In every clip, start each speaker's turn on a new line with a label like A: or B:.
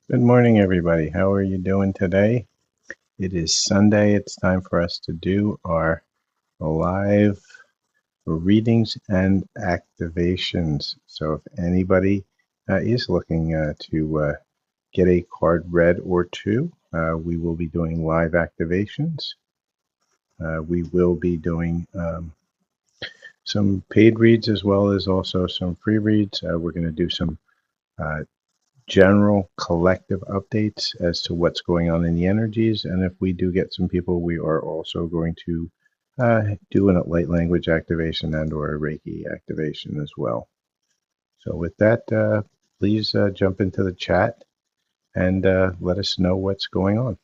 A: Good morning, everybody. How are you doing today? It is Sunday. It's time for us to do our live readings and activations. So, if anybody is looking to get a card read or two, we will be doing live activations. We will be doing some paid reads as well as also some free reads. We're going to do some uh, general collective updates as to what's going on in the energies. And if we do get some people, we are also going to do a light language activation and or a Reiki activation as well. So with that, please jump into the chat and let us know what's going on.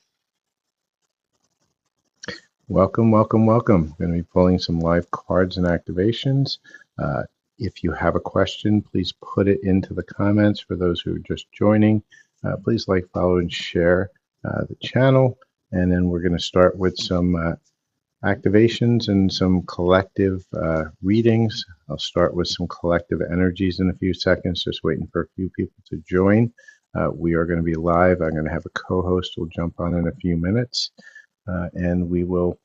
A: Welcome, welcome, welcome. I'm going to be pulling some live cards and activations. If you have a question, please put it into the comments. For those who are just joining, please like, follow, and share the channel. And then we're going to start with some activations and some collective readings. I'll start with some collective energies in a few seconds, just waiting for a few people to join. We are going to be live. I'm going to have a co-host who will jump on in a few minutes, and we will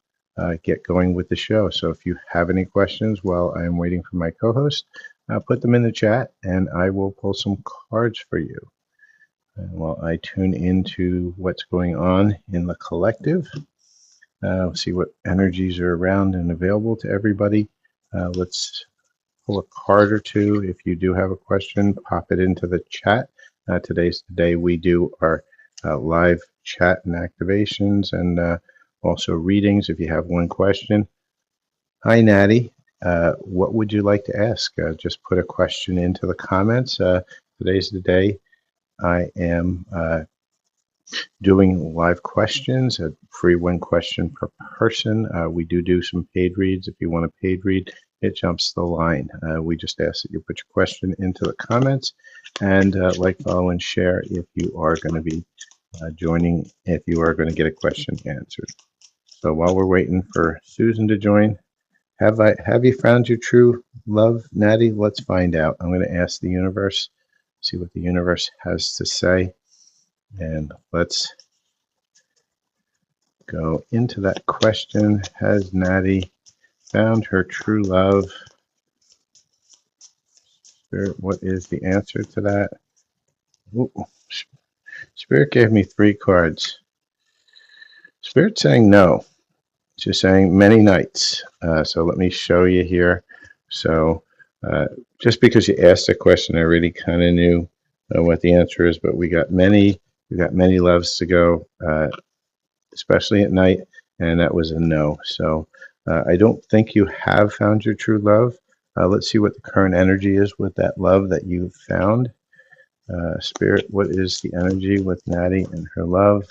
A: get going with the show. So if you have any questions while I'm waiting for my co-host, put them in the chat and I will pull some cards for you. And while I tune into what's going on in the collective, see what energies are around and available to everybody. Let's pull a card or two. If you do have a question, pop it into the chat. Today's the day we do our live chat and activations and also readings. If you have one question. Hi, Natty. What would you like to ask? Just put a question into the comments. Today's the day I am doing live questions, a free one question per person. We do some paid reads. If you want a paid read, it jumps the line. We just ask that you put your question into the comments and like, follow, and share if you are going to be joining, if you are going to get a question answered. So while we're waiting for Susan to join, have you found your true love, Natty? Let's find out. I'm going to ask the universe, see what the universe has to say, and let's go into that question. Has Natty found her true love? Spirit, what is the answer to that? Ooh, Spirit gave me 3 cards. Spirit saying no. She's saying many nights. So let me show you here. So just because you asked a question, I really kind of knew what the answer is, but we got many loves to go, especially at night, and that was a no. So I don't think you have found your true love. Let's see what the current energy is with that love that you found. Spirit, what is the energy with Natty and her love?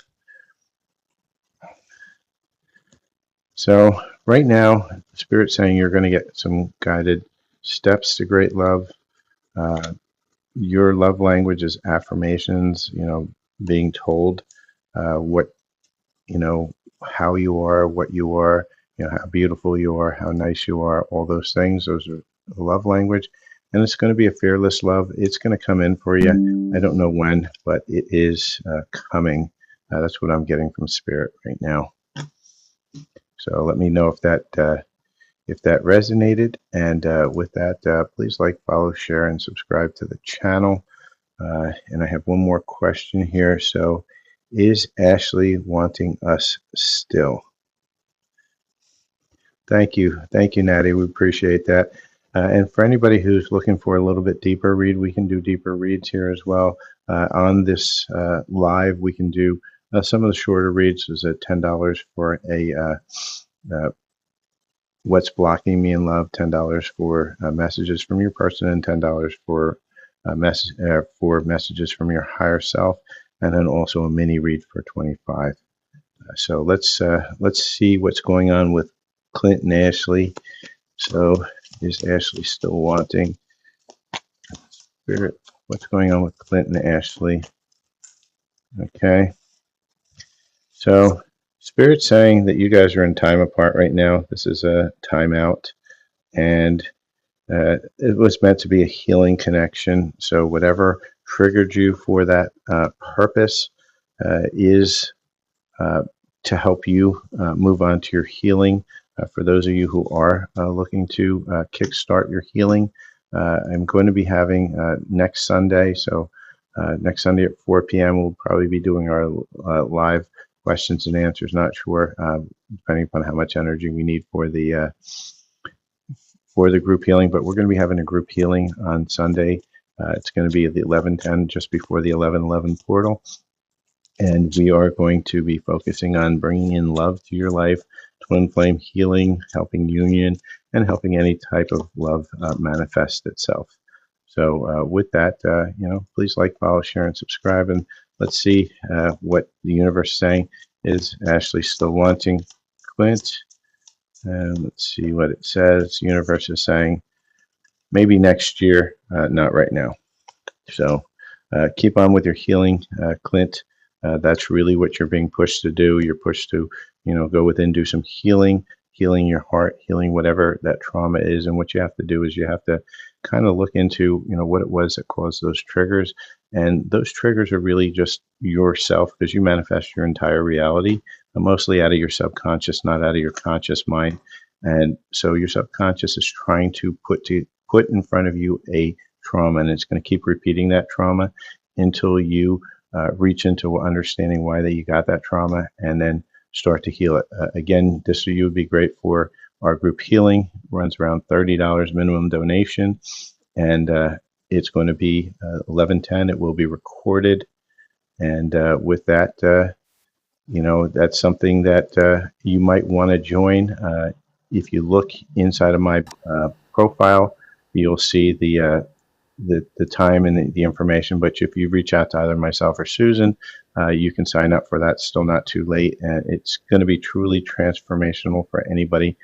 A: So right now, Spirit's saying you're going to get some guided steps to great love. Your love language is affirmations, being told what, how you are, what you are, how beautiful you are, how nice you are, all those things. Those are love language. And it's going to be a fearless love. It's going to come in for you. I don't know when, but it is coming. That's what I'm getting from Spirit right now. So let me know if that resonated. And with that, please like, follow, share, and subscribe to the channel. And I have one more question here. So, is Ashley wanting us still? Thank you, Natty. We appreciate that. And for anybody who's looking for a little bit deeper read, we can do deeper reads here as well. On this live, we can do some of the shorter reads. Is at $10 for a what's blocking me in love, $10 for messages from your person, and $10 for messages from your higher self, and then also a mini read for $25. So let's see what's going on with Clint and Ashley. So is Ashley still wanting? Spirit, what's going on with Clint and Ashley? Okay. So Spirit's saying that you guys are in time apart right now. This is a timeout, and it was meant to be a healing connection. So whatever triggered you for that purpose is to help you move on to your healing. For those of you who are looking to kickstart your healing, I'm going to be having next Sunday. So next Sunday at 4 p.m. we'll probably be doing our live questions and answers. Not sure, depending upon how much energy we need for the group healing. But we're going to be having a group healing on Sunday. It's going to be at the 11:10, just before the 11:11 portal. And we are going to be focusing on bringing in love to your life, twin flame healing, helping union, and helping any type of love manifest itself. So with that, please like, follow, share, and subscribe. And let's see what the universe is saying. Is Ashley still wanting Clint? And let's see what it says. The universe is saying maybe next year, not right now. So keep on with your healing, Clint. That's really what you're being pushed to do. You're pushed to, go within, do some healing your heart, healing whatever that trauma is. And what you have to do is you have to kind of look into, what it was that caused those triggers. And those triggers are really just yourself, because you manifest your entire reality, mostly out of your subconscious, not out of your conscious mind. And so your subconscious is trying to put in front of you a trauma, and it's going to keep repeating that trauma until you reach into understanding why that you got that trauma, and then start to heal it. Again, this you would be great for our group healing. Runs around $30 minimum donation, and it's going to be 11:10. It will be recorded, and with that, that's something that you might want to join. If you look inside of my profile, you'll see the time and the information. But if you reach out to either myself or Susan, you can sign up for that. Still not too late. And it's going to be truly transformational for anybody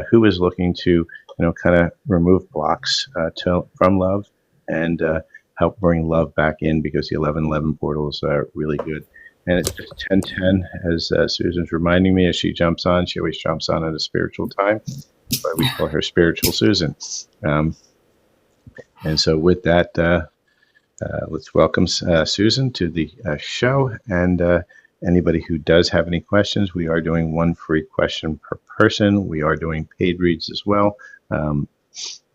A: who is looking to, kind of remove blocks from love and help bring love back in, because the 11:11 portal is really good. And it's just 10:10, as Susan's reminding me as she jumps on. She always jumps on at a spiritual time. That's why we call her Spiritual Susan. And so with that, let's welcome Susan to the show. And anybody who does have any questions, we are doing one free question per person. We are doing paid reads as well.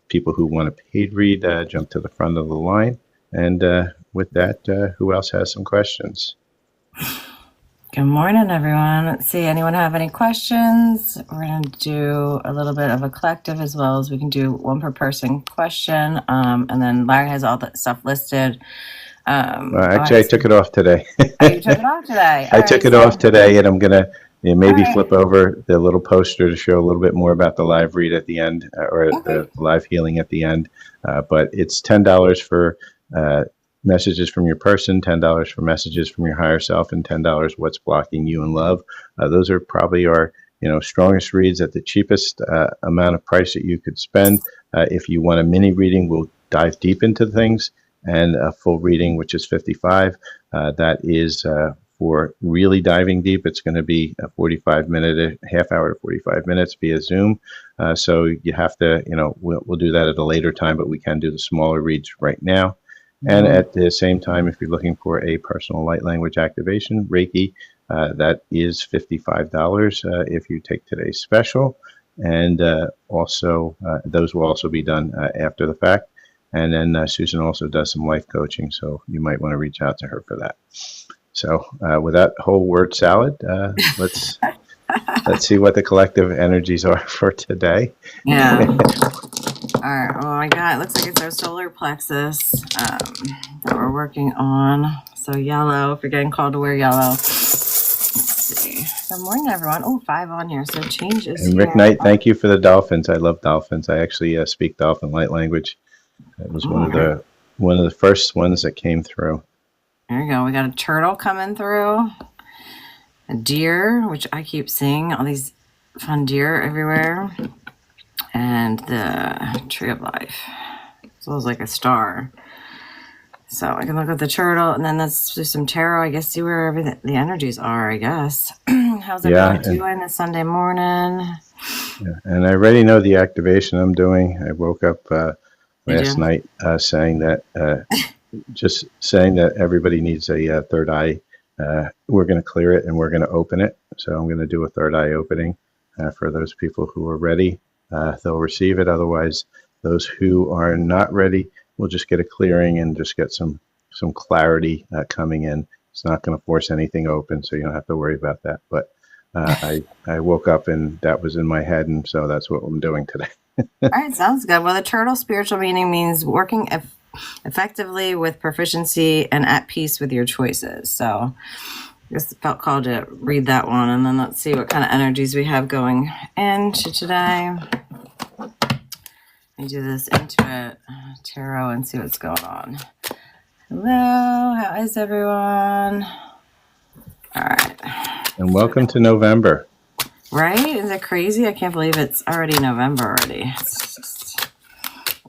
A: People who want a paid read, jump to the front of the line. And with that, who else has some questions?
B: Good morning, everyone. Let's see, anyone have any questions? We're going to do a little bit of a collective, as well as we can do one per person question. And then Larry has all that stuff listed.
A: Actually, I took it off today.
B: Oh, you took it off today?
A: I took it off today, and I'm going to maybe flip over the little poster to show a little bit more about the live read at the end, or the live healing at the end. But it's $10 for messages from your person, $10 for messages from your higher self, and $10 what's blocking you in love. Those are probably our strongest reads at the cheapest amount of price that you could spend. If you want a mini reading, we'll dive deep into things, and a full reading, which is $55. That is for really diving deep. It's going to be a 45-minute, half hour to 45 minutes via Zoom. So you have to, we'll do that at a later time, but we can do the smaller reads right now. And at the same time, if you're looking for a personal light language activation, Reiki, that is $55 if you take today's special. And also, those will also be done after the fact. And then Susan also does some life coaching, so you might want to reach out to her for that. So with that whole word salad, let's see what the collective energies are for today.
B: Yeah. All right. Oh my God. It looks like it's our solar plexus that we're working on. So yellow, if you're getting called to wear yellow. Let's see. Good morning, everyone. Oh, 5 on here. So changes.
A: And Rick Knight, thank you for the dolphins. I love dolphins. I actually speak dolphin light language. It was one of the first ones that came through.
B: There you go. We got a turtle coming through. A deer, which I keep seeing all these fun deer everywhere. And the tree of life. So it was like a star. So I can look at the turtle, and then let's do some tarot. I guess see where everything the energies are. I guess. How's everyone doing this Sunday morning?
A: Yeah, and I already know the activation I'm doing. I woke up last night saying that just saying that everybody needs a third eye. We're going to clear it and we're going to open it. So I'm going to do a third eye opening for those people who are ready. They'll receive it. Otherwise, those who are not ready will just get a clearing and just get some clarity coming in. It's not going to force anything open, so you don't have to worry about that. But I woke up and that was in my head, and so that's what I'm doing today.
B: All right, sounds good. Well, the turtle spiritual meaning means working effectively with proficiency and at peace with your choices. So I just felt called to read that one, and then let's see what kind of energies we have going into today. I do this Intuit Tarot and see what's going on. Hello, how is everyone? All right.
A: And welcome to November.
B: Right? Is it crazy? I can't believe it's already November already. It's just,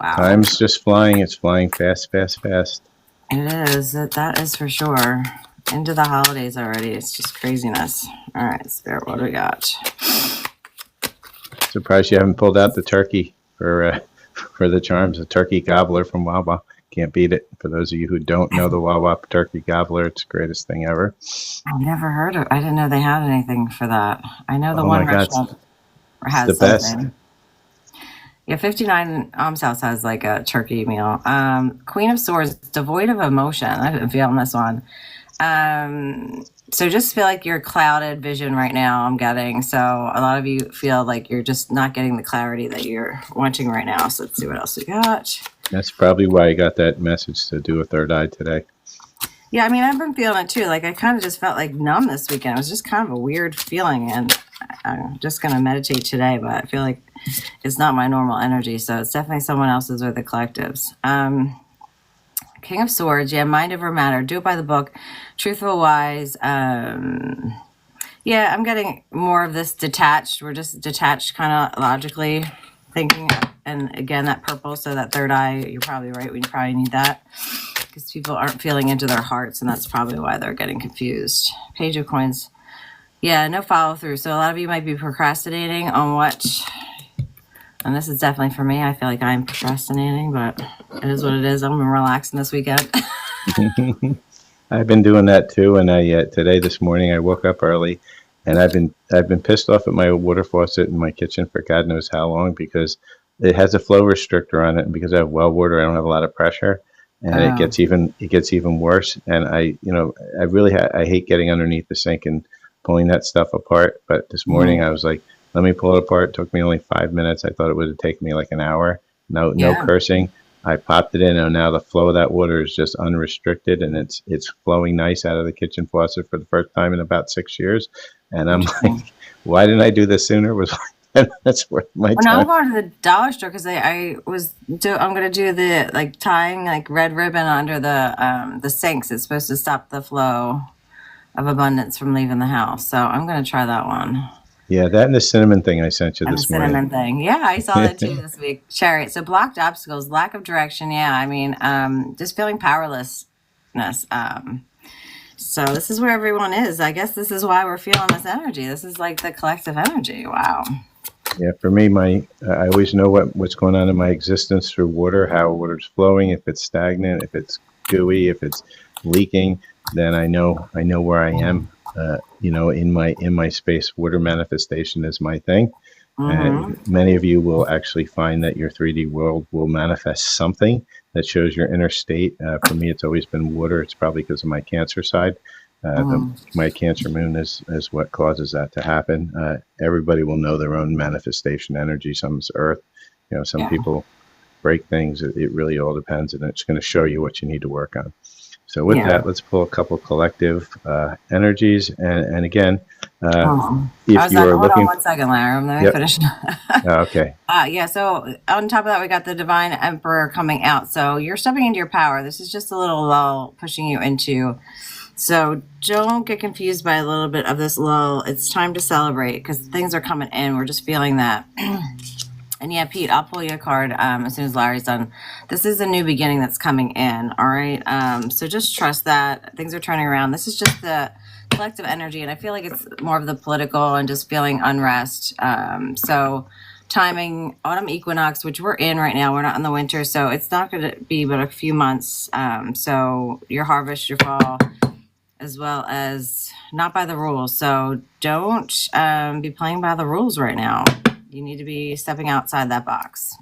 B: wow.
A: Time's just flying. It's flying fast, fast, fast.
B: It is. That is for sure. Into the holidays already. It's just craziness. All right, Spirit, what do we got?
A: Surprised you haven't pulled out the turkey for the charms. The turkey gobbler from Wawa. Can't beat it. For those of you who don't know the Wawa turkey gobbler, it's the greatest thing ever.
B: I've never heard of it. I didn't know they had anything for that. I know the one restaurant has
A: the
B: something.
A: best.
B: Yeah, 59 Alms House has like a turkey meal. Queen of Swords, devoid of emotion. I've been feeling this one. So just feel like you're clouded vision right now, I'm getting. So a lot of you feel like you're just not getting the clarity that you're wanting right now. So let's see what else we got.
A: That's probably why I got that message to do a third eye today.
B: Yeah, I mean, I've been feeling it too. Like I kind of just felt like numb this weekend. It was just kind of a weird feeling, and I'm just going to meditate today, but I feel like it's not my normal energy. So it's definitely someone else's or the collectives. King of Swords, yeah, mind over matter. Do it by the book. Truthful, wise. Yeah, I'm getting more of this detached. We're just detached kind of logically thinking. And again, that purple, so that third eye, you're probably right. We probably need that because people aren't feeling into their hearts, and that's probably why they're getting confused. Page of Coins. Yeah, no follow through. So a lot of you might be procrastinating on what, and this is definitely for me. I feel like I'm procrastinating, but it is what it is. I'm relaxing this weekend.
A: I've been doing that too, and this morning I woke up early, and I've been pissed off at my water faucet in my kitchen for God knows how long because it has a flow restrictor on it, and because I have well water, I don't have a lot of pressure, and it gets even worse. And I hate getting underneath the sink and pulling that stuff apart. But this morning I was like, let me pull it apart. It took me only 5 minutes. I thought it would have taken me like an hour. No cursing. I popped it in, and now the flow of that water is just unrestricted, and it's flowing nice out of the kitchen faucet for the first time in about 6 years. And I'm like, why didn't I do this sooner? It was like 10 minutes worth of my time.
B: Now I'm going to the dollar store because I'm going to do the like tying like red ribbon under the sinks. It's supposed to stop the flow of abundance from leaving the house. So I'm going to try that one.
A: Yeah, that and the cinnamon thing I sent you this morning.
B: The cinnamon thing. Yeah, I saw that too this week. Chariot. So blocked obstacles, lack of direction. Yeah, I mean, just feeling powerlessness. So this is where everyone is. I guess this is why we're feeling this energy. This is like the collective energy. Wow.
A: Yeah, for me, I always know what's going on in my existence through water, how water's flowing, if it's stagnant, if it's gooey, if it's leaking, then I know where I am. In my space. Water manifestation is my thing. And many of you will actually find that your 3D world will manifest something that shows your inner state. For me, it's always been water. It's probably because of my Cancer side. My Cancer moon is what causes that to happen. Everybody will know their own manifestation energy. Some's earth. Some people break things. It really all depends, and it's going to show you what you need to work on. So with that, let's pull a couple collective energies. And again, if you are looking...
B: Hold on 1 second, Larry. Let me finish.
A: Okay.
B: So on top of that, we got the Divine Emperor coming out. So you're stepping into your power. This is just a little lull pushing you into... So don't get confused by a little bit of this lull. It's time to celebrate because things are coming in. We're just feeling that. And yeah, Pete, I'll pull you a card as soon as Larry's done. This is a new beginning that's coming in, all right? So just trust that. Things are turning around. This is just the collective energy, and I feel like it's more of the political and just feeling unrest. So timing, autumn equinox, which we're in right now. We're not in the winter, so it's not going to be but a few months. So your harvest, your fall, as well as not by the rules. So don't be playing by the rules right now. You need to be stepping outside that box.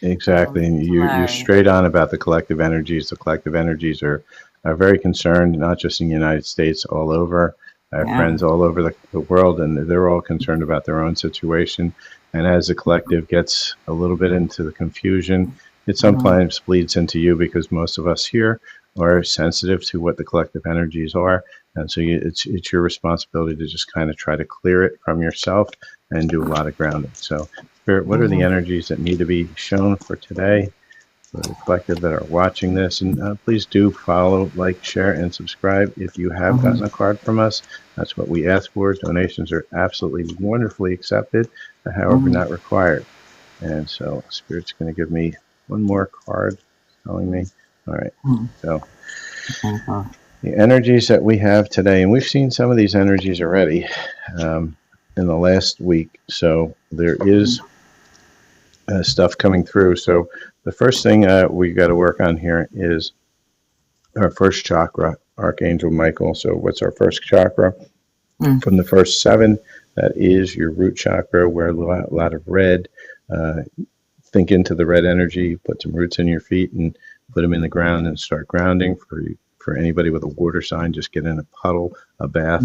A: Exactly. And you're straight on about the collective energies. The collective energies are very concerned, not just in the United States, all over. I have friends all over the world, and they're all concerned about their own situation. And as the collective gets a little bit into the confusion, it sometimes bleeds into you, because most of us here are sensitive to what the collective energies are. And so it's your responsibility to just kind of try to clear it from yourself and do a lot of grounding. So, Spirit, what are the energies that need to be shown for today, for the collective that are watching this? And please do follow, like, share, and subscribe if you have gotten a card from us. That's what we ask for. Donations are absolutely wonderfully accepted, however, not required. And so Spirit's going to give me one more card telling me. All right. So the energies that we have today, and we've seen some of these energies already in the last week. So there is stuff coming through. So the first thing we got to work on here is our first chakra, Archangel Michael. So what's our first chakra? From the first 7, that is your root chakra, where a lot of red. Think into the red energy, put some roots in your feet and put them in the ground and start grounding. For anybody with a water sign, just get in a puddle, a bath,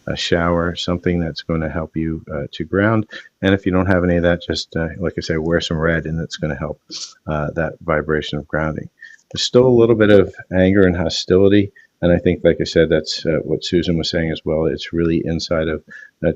A: a shower, something that's going to help you to ground. And if you don't have any of that, just like I say, wear some red, and that's going to help that vibration of grounding. There's still a little bit of anger and hostility. And I think, like I said, that's what Susan was saying as well. It's really inside of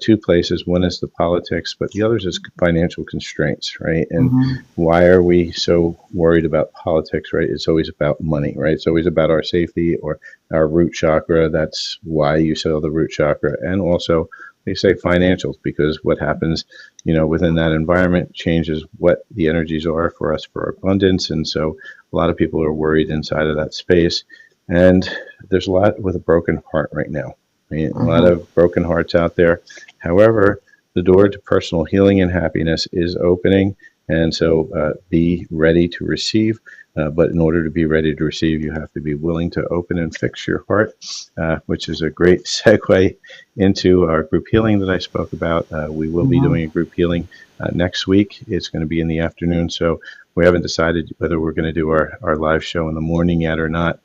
A: 2 places. One is the politics, but the other is financial constraints, right? And why are we so worried about politics, right? It's always about money, right? It's always about our safety or our root chakra. That's why you sell the root chakra. And also, they say financials, because what happens, within that environment changes what the energies are for us for abundance. And so a lot of people are worried inside of that space. And there's a lot with a broken heart right now. I mean, a lot of broken hearts out there. However, the door to personal healing and happiness is opening. And so be ready to receive. But in order to be ready to receive, you have to be willing to open and fix your heart, which is a great segue into our group healing that I spoke about. We will be doing a group healing next week. It's going to be in the afternoon. So we haven't decided whether we're going to do our live show in the morning yet or not,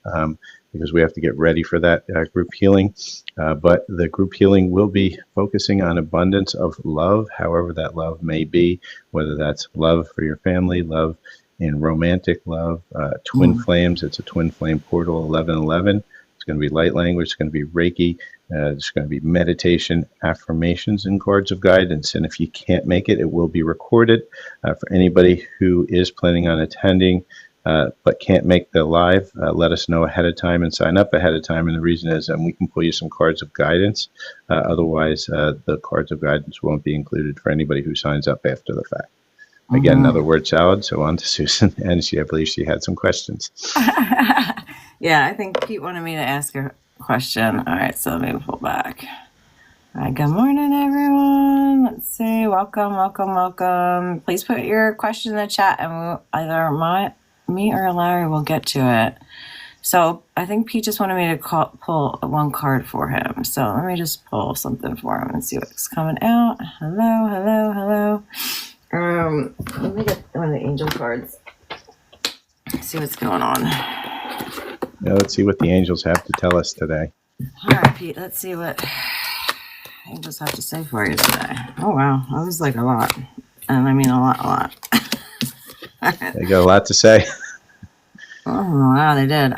A: because we have to get ready for that group healing. But the group healing will be focusing on abundance of love, however that love may be, whether that's love for your family, love in romantic love, twin flames. It's a twin flame portal, 1111. It's going to be light language. It's going to be Reiki. It's going to be meditation, affirmations, and cards of guidance. And if you can't make it, it will be recorded. For anybody who is planning on attending but can't make the live, let us know ahead of time and sign up ahead of time. And the reason is we can pull you some cards of guidance. Otherwise, the cards of guidance won't be included for anybody who signs up after the fact. Again, another word salad. So on to Susan. And I believe she had some questions.
B: Yeah, I think Pete wanted me to ask a question. All right, so let me pull back. All right, good morning, everyone. Let's see. Welcome. Please put your question in the chat, and either me or Larry will get to it. So I think Pete just wanted me to pull one card for him. So let me just pull something for him and see what's coming out. Hello. Let me get one of the angel cards. See what's going on.
A: Yeah, let's see what the angels have to tell us today.
B: All right, Pete. Let's see what angels have to say for you today. Oh wow, that was like a lot, and I mean a lot.
A: They got a lot to say.
B: Oh wow, they did.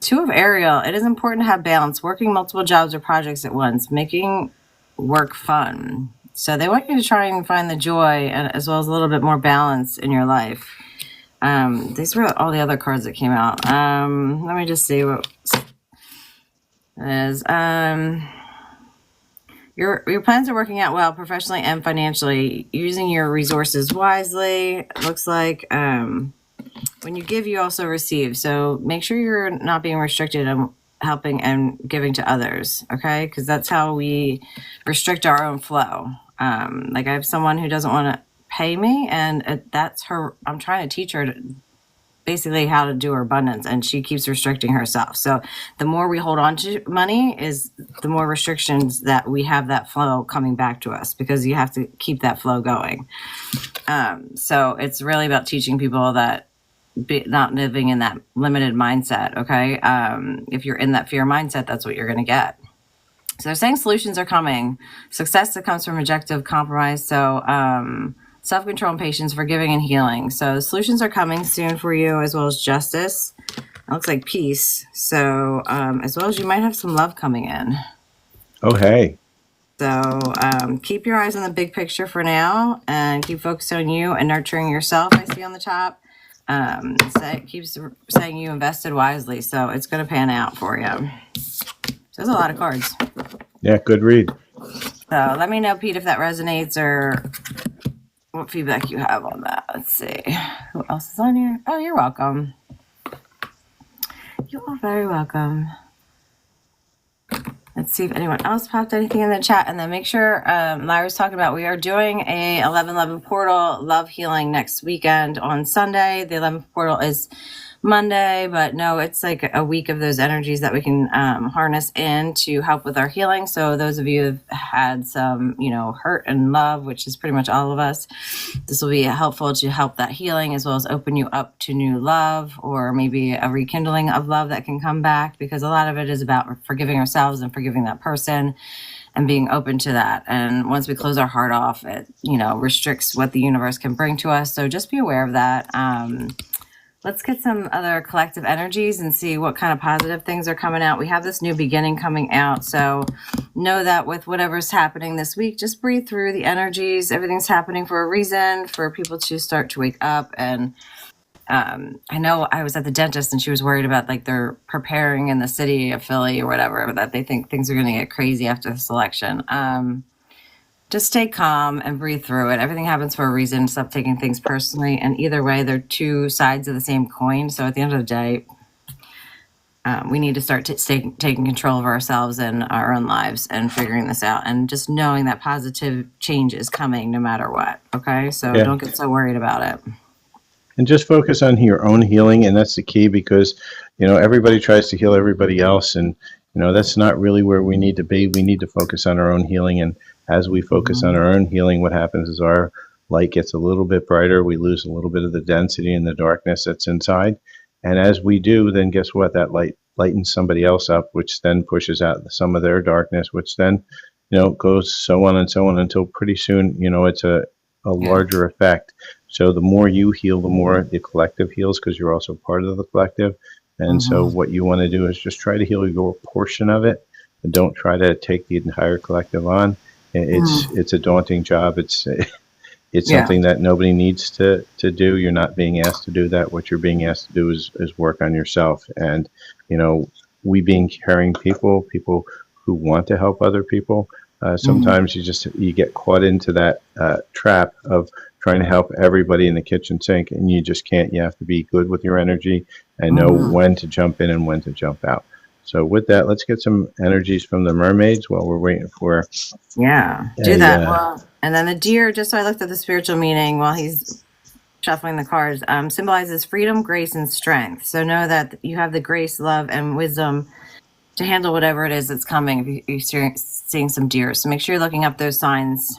B: 2 of Ariel. It is important to have balance, working multiple jobs or projects at once, making work fun. So they want you to try and find the joy, and as well as a little bit more balance in your life. These were all the other cards that came out. Let me just see what it is. Your plans are working out well professionally and financially, using your resources wisely. It looks like when you give, you also receive. So make sure you're not being restricted on helping and giving to others, okay? Because that's how we restrict our own flow. Like I have someone who doesn't want to pay me. And that's her. I'm trying to teach her basically how to do her abundance, and she keeps restricting herself. So the more we hold on to money is the more restrictions that we have that flow coming back to us, because you have to keep that flow going. So it's really about teaching people that not living in that limited mindset. Okay. If you're in that fear mindset, that's what you're going to get. So they're saying solutions are coming. Success that comes from rejective compromise. So self-control and patience, forgiving and healing. So solutions are coming soon for you, as well as justice. It looks like peace. So as well as you might have some love coming in.
A: Oh, hey.
B: So keep your eyes on the big picture for now, and keep focused on you and nurturing yourself. I see on the top. It keeps saying you invested wisely. So it's going to pan out for you. So there's a lot of cards.
A: Yeah, good read.
B: So let me know, Pete, if that resonates or what feedback you have on that. Let's see. Who else is on here? Oh, you're welcome. You are very welcome. Let's see if anyone else popped anything in the chat. And then make sure, Lyra's talking about, we are doing a 11/11 portal love healing next weekend on Sunday. The 11th portal is Monday, but no, it's like a week of those energies that we can harness in to help with our healing. So those of you who've had some, hurt and love, which is pretty much all of us, this will be helpful to help that healing, as well as open you up to new love, or maybe a rekindling of love that can come back, because a lot of it is about forgiving ourselves and forgiving that person and being open to that. And once we close our heart off, it, restricts what the universe can bring to us. So just be aware of that. Let's get some other collective energies and see what kind of positive things are coming out. We have this new beginning coming out. So know that with whatever's happening this week, just breathe through the energies. Everything's happening for a reason, for people to start to wake up. And I know I was at the dentist and she was worried about, like, they're preparing in the city of Philly or whatever, that they think things are going to get crazy after this election. Just stay calm and breathe through it. Everything happens for a reason. Stop taking things personally. And either way, they're two sides of the same coin. So at the end of the day, we need to start taking control of ourselves and our own lives and figuring this out. And just knowing that positive change is coming no matter what. Okay? So don't get so worried about it.
A: And just focus on your own healing. And that's the key, because, everybody tries to heal everybody else. And, that's not really where we need to be. We need to focus on our own healing. And as we focus on our own healing, what happens is our light gets a little bit brighter. We lose a little bit of the density and the darkness that's inside. And as we do, then guess what? That light lightens somebody else up, which then pushes out some of their darkness, which then, goes so on until pretty soon, it's a larger effect. So the more you heal, the more the collective heals, because you're also part of the collective. And so what you want to do is just try to heal your portion of it, and don't try to take the entire collective on. It's a daunting job. It's something that nobody needs to do. You're not being asked to do that. What you're being asked to do is work on yourself. And, we being caring people who want to help other people, sometimes you get caught into that trap of trying to help everybody in the kitchen sink, and you just can't. You have to be good with your energy and know when to jump in and when to jump out. So with that, let's get some energies from the mermaids while we're waiting for.
B: Yeah, do that. Well, and then the deer, just so I looked at the spiritual meaning while he's shuffling the cards, symbolizes freedom, grace, and strength. So know that you have the grace, love, and wisdom to handle whatever it is that's coming if you're seeing some deer. So make sure you're looking up those signs.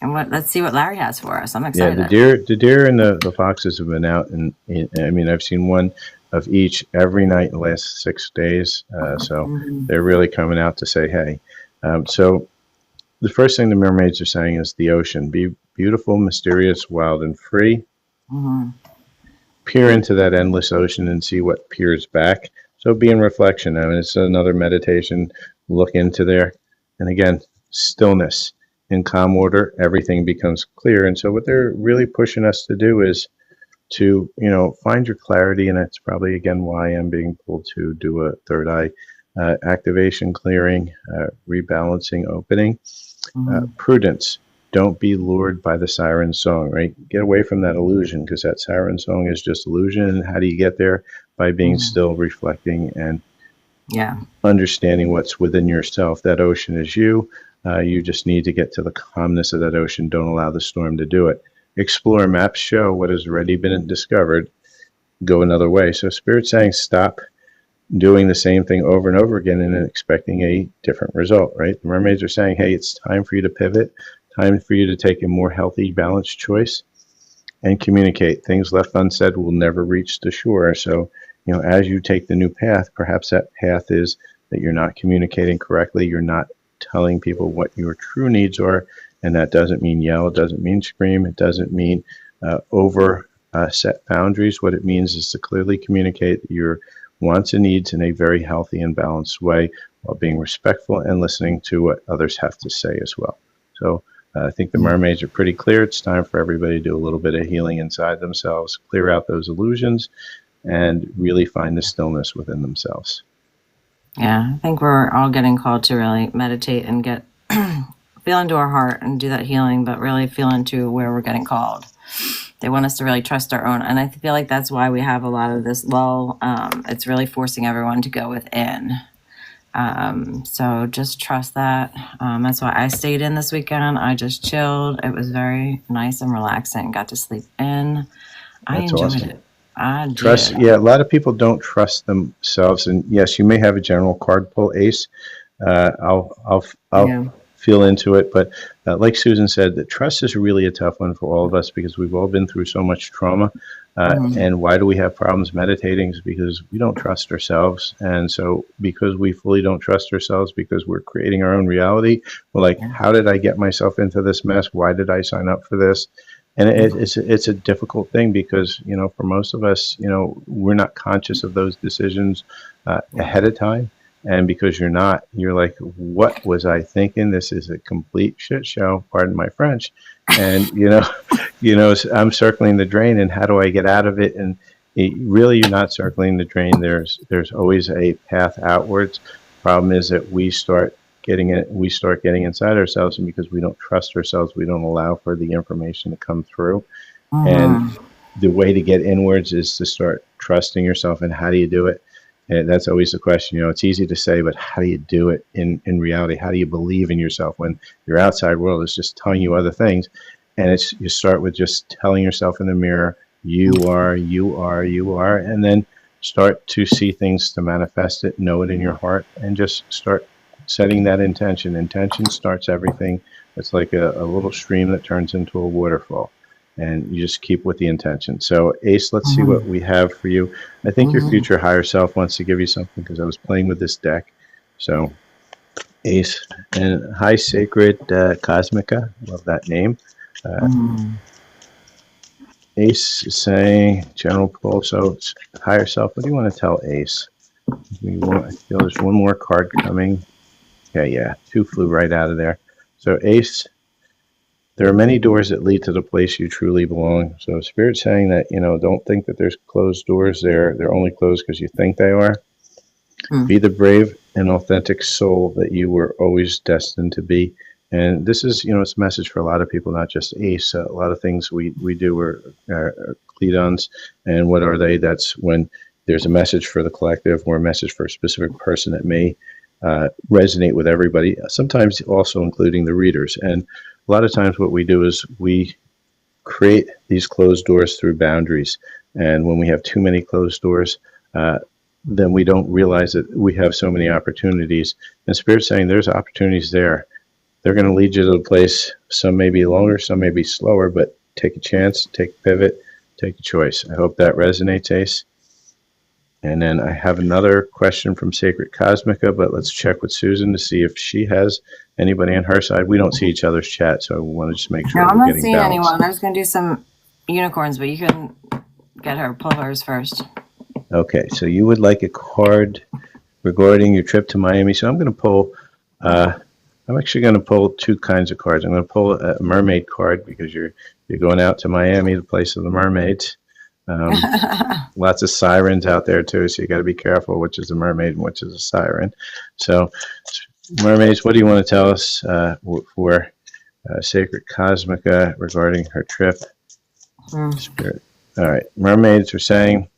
B: And let's see what Larry has for us. I'm excited.
A: Yeah, the deer and the foxes have been out, and I mean, I've seen one of each every night in the last 6 days. So they're really coming out to say, hey. So the first thing the mermaids are saying is the ocean. Be beautiful, mysterious, wild, and free. Peer into that endless ocean and see what peers back. So be in reflection. I mean, it's another meditation. Look into there. And again, stillness. In calm order, everything becomes clear. And so what they're really pushing us to do is to, find your clarity. And that's probably, again, why I'm being pulled to do a third eye activation, clearing, rebalancing, opening. Prudence. Don't be lured by the siren song, right? Get away from that illusion, because that siren song is just illusion. And how do you get there? By being still, reflecting, and understanding what's within yourself. That ocean is you. You just need to get to the calmness of that ocean. Don't allow the storm to do it. Explore. Maps show what has already been discovered. Go another way. So Spirit's saying stop doing the same thing over and over again and expecting a different result, right? The mermaids are saying, hey, it's time for you to pivot, time for you to take a more healthy, balanced choice and communicate. Things left unsaid will never reach the shore. So, as you take the new path, perhaps that path is that you're not communicating correctly, you're not telling people what your true needs are, and that doesn't mean yell, it doesn't mean scream, it doesn't mean over set boundaries. What it means is to clearly communicate your wants and needs in a very healthy and balanced way while being respectful and listening to what others have to say as well. So I think the mermaids are pretty clear. It's time for everybody to do a little bit of healing inside themselves, clear out those illusions, and really find the stillness within themselves.
B: Yeah, I think we're all getting called to really meditate and get feel into our heart and do that healing, but really feel into where we're getting called. They want us to really trust our own. And I feel like that's why we have a lot of this lull. It's really forcing everyone to go within. So just trust that. That's why I stayed in this weekend. I just chilled. It was very nice and relaxing. Got to sleep in. I enjoyed
A: awesome.
B: it. I did.
A: Trust, yeah, a lot of people don't trust themselves. And yes, you may have a general card pull, Ace. I'll
B: Yeah.
A: feel into it. But like Susan said, that trust is really a tough one for all of us because we've all been through so much trauma. And why do we have problems meditating? Is because we don't trust ourselves. And so because we fully don't trust ourselves, because we're creating our own reality, we're like, how did I get myself into this mess? Why did I sign up for this? And it's a difficult thing because, for most of us, we're not conscious of those decisions ahead of time. And because you're not, you're like, what was I thinking? This is a complete shit show. Pardon my French. And, I'm circling the drain, and how do I get out of it? And really, you're not circling the drain. There's always a path outwards. Problem is that we start getting inside ourselves, and because we don't trust ourselves, we don't allow for the information to come through. And the way to get inwards is to start trusting yourself. And how do you do it? And that's always the question. It's easy to say, but how do you do it in reality? How do you believe in yourself when your outside world is just telling you other things? And you start with just telling yourself in the mirror, you are, and then start to see things, to manifest it, know it in your heart, and just start setting that intention. Intention starts everything. It's like a little stream that turns into a waterfall. And you just keep with the intention. So, Ace, let's see what we have for you. I think your future higher self wants to give you something because I was playing with this deck. So, Ace, and hi, Sacred Cosmica. Love that name. Ace is saying, general pull. So, higher self, what do you want to tell Ace? I feel there's one more card coming. Yeah, two flew right out of there. So, Ace, there are many doors that lead to the place you truly belong. So Spirit's saying that, don't think that there's closed doors there. They're only closed because you think they are. Be the brave and authentic soul that you were always destined to be. And this is, it's a message for a lot of people, not just Ace. A lot of things we do are Cledons. And what are they? That's when there's a message for the collective or a message for a specific person that may resonate with everybody, sometimes also including the readers. And a lot of times what we do is we create these closed doors through boundaries. And when we have too many closed doors, then we don't realize that we have so many opportunities. And Spirit's saying there's opportunities there. They're going to lead you to the place. Some may be longer, some may be slower, but take a chance, take a pivot, take a choice. I hope that resonates, Ace. And then I have another question from Sacred Cosmica, but let's check with Susan to see if she has anybody on her side. We don't see each other's chat, so I want to just make sure
B: I'm
A: we're
B: not
A: getting
B: seeing
A: balanced.
B: anyone. I was going to do some unicorns, but you can get her, pull hers first.
A: Okay, so you would like a card regarding your trip to Miami. So I'm going to pull, I'm actually going to pull two kinds of cards. I'm going to pull a mermaid card because you're going out to Miami, the place of the mermaids. Lots of sirens out there too, so you got to be careful which is a mermaid and which is a siren. So, mermaids, what do you want to tell us for Sacred Cosmica regarding her trip? Spirit. All right, mermaids are saying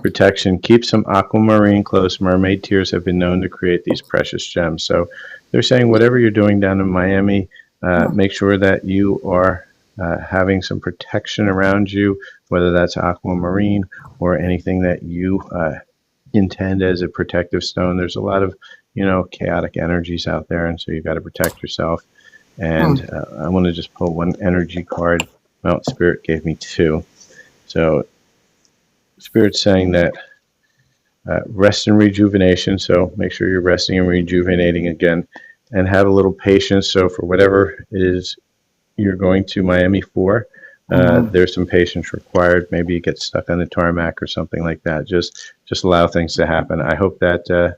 A: protection. Keep some aquamarine close. Mermaid tears have been known to create these precious gems. So they're saying whatever you're doing down in Miami, make sure that you are having some protection around you, whether that's aquamarine or anything that you intend as a protective stone. There's a lot of, chaotic energies out there, and so you've got to protect yourself. And I want to just pull one energy card. Well, Spirit gave me two. So Spirit's saying that rest and rejuvenation. So make sure you're resting and rejuvenating again, and have a little patience. So for whatever it is you're going to Miami for, there's some patience required. Maybe you get stuck on the tarmac or something like that. Just allow things to happen. I hope that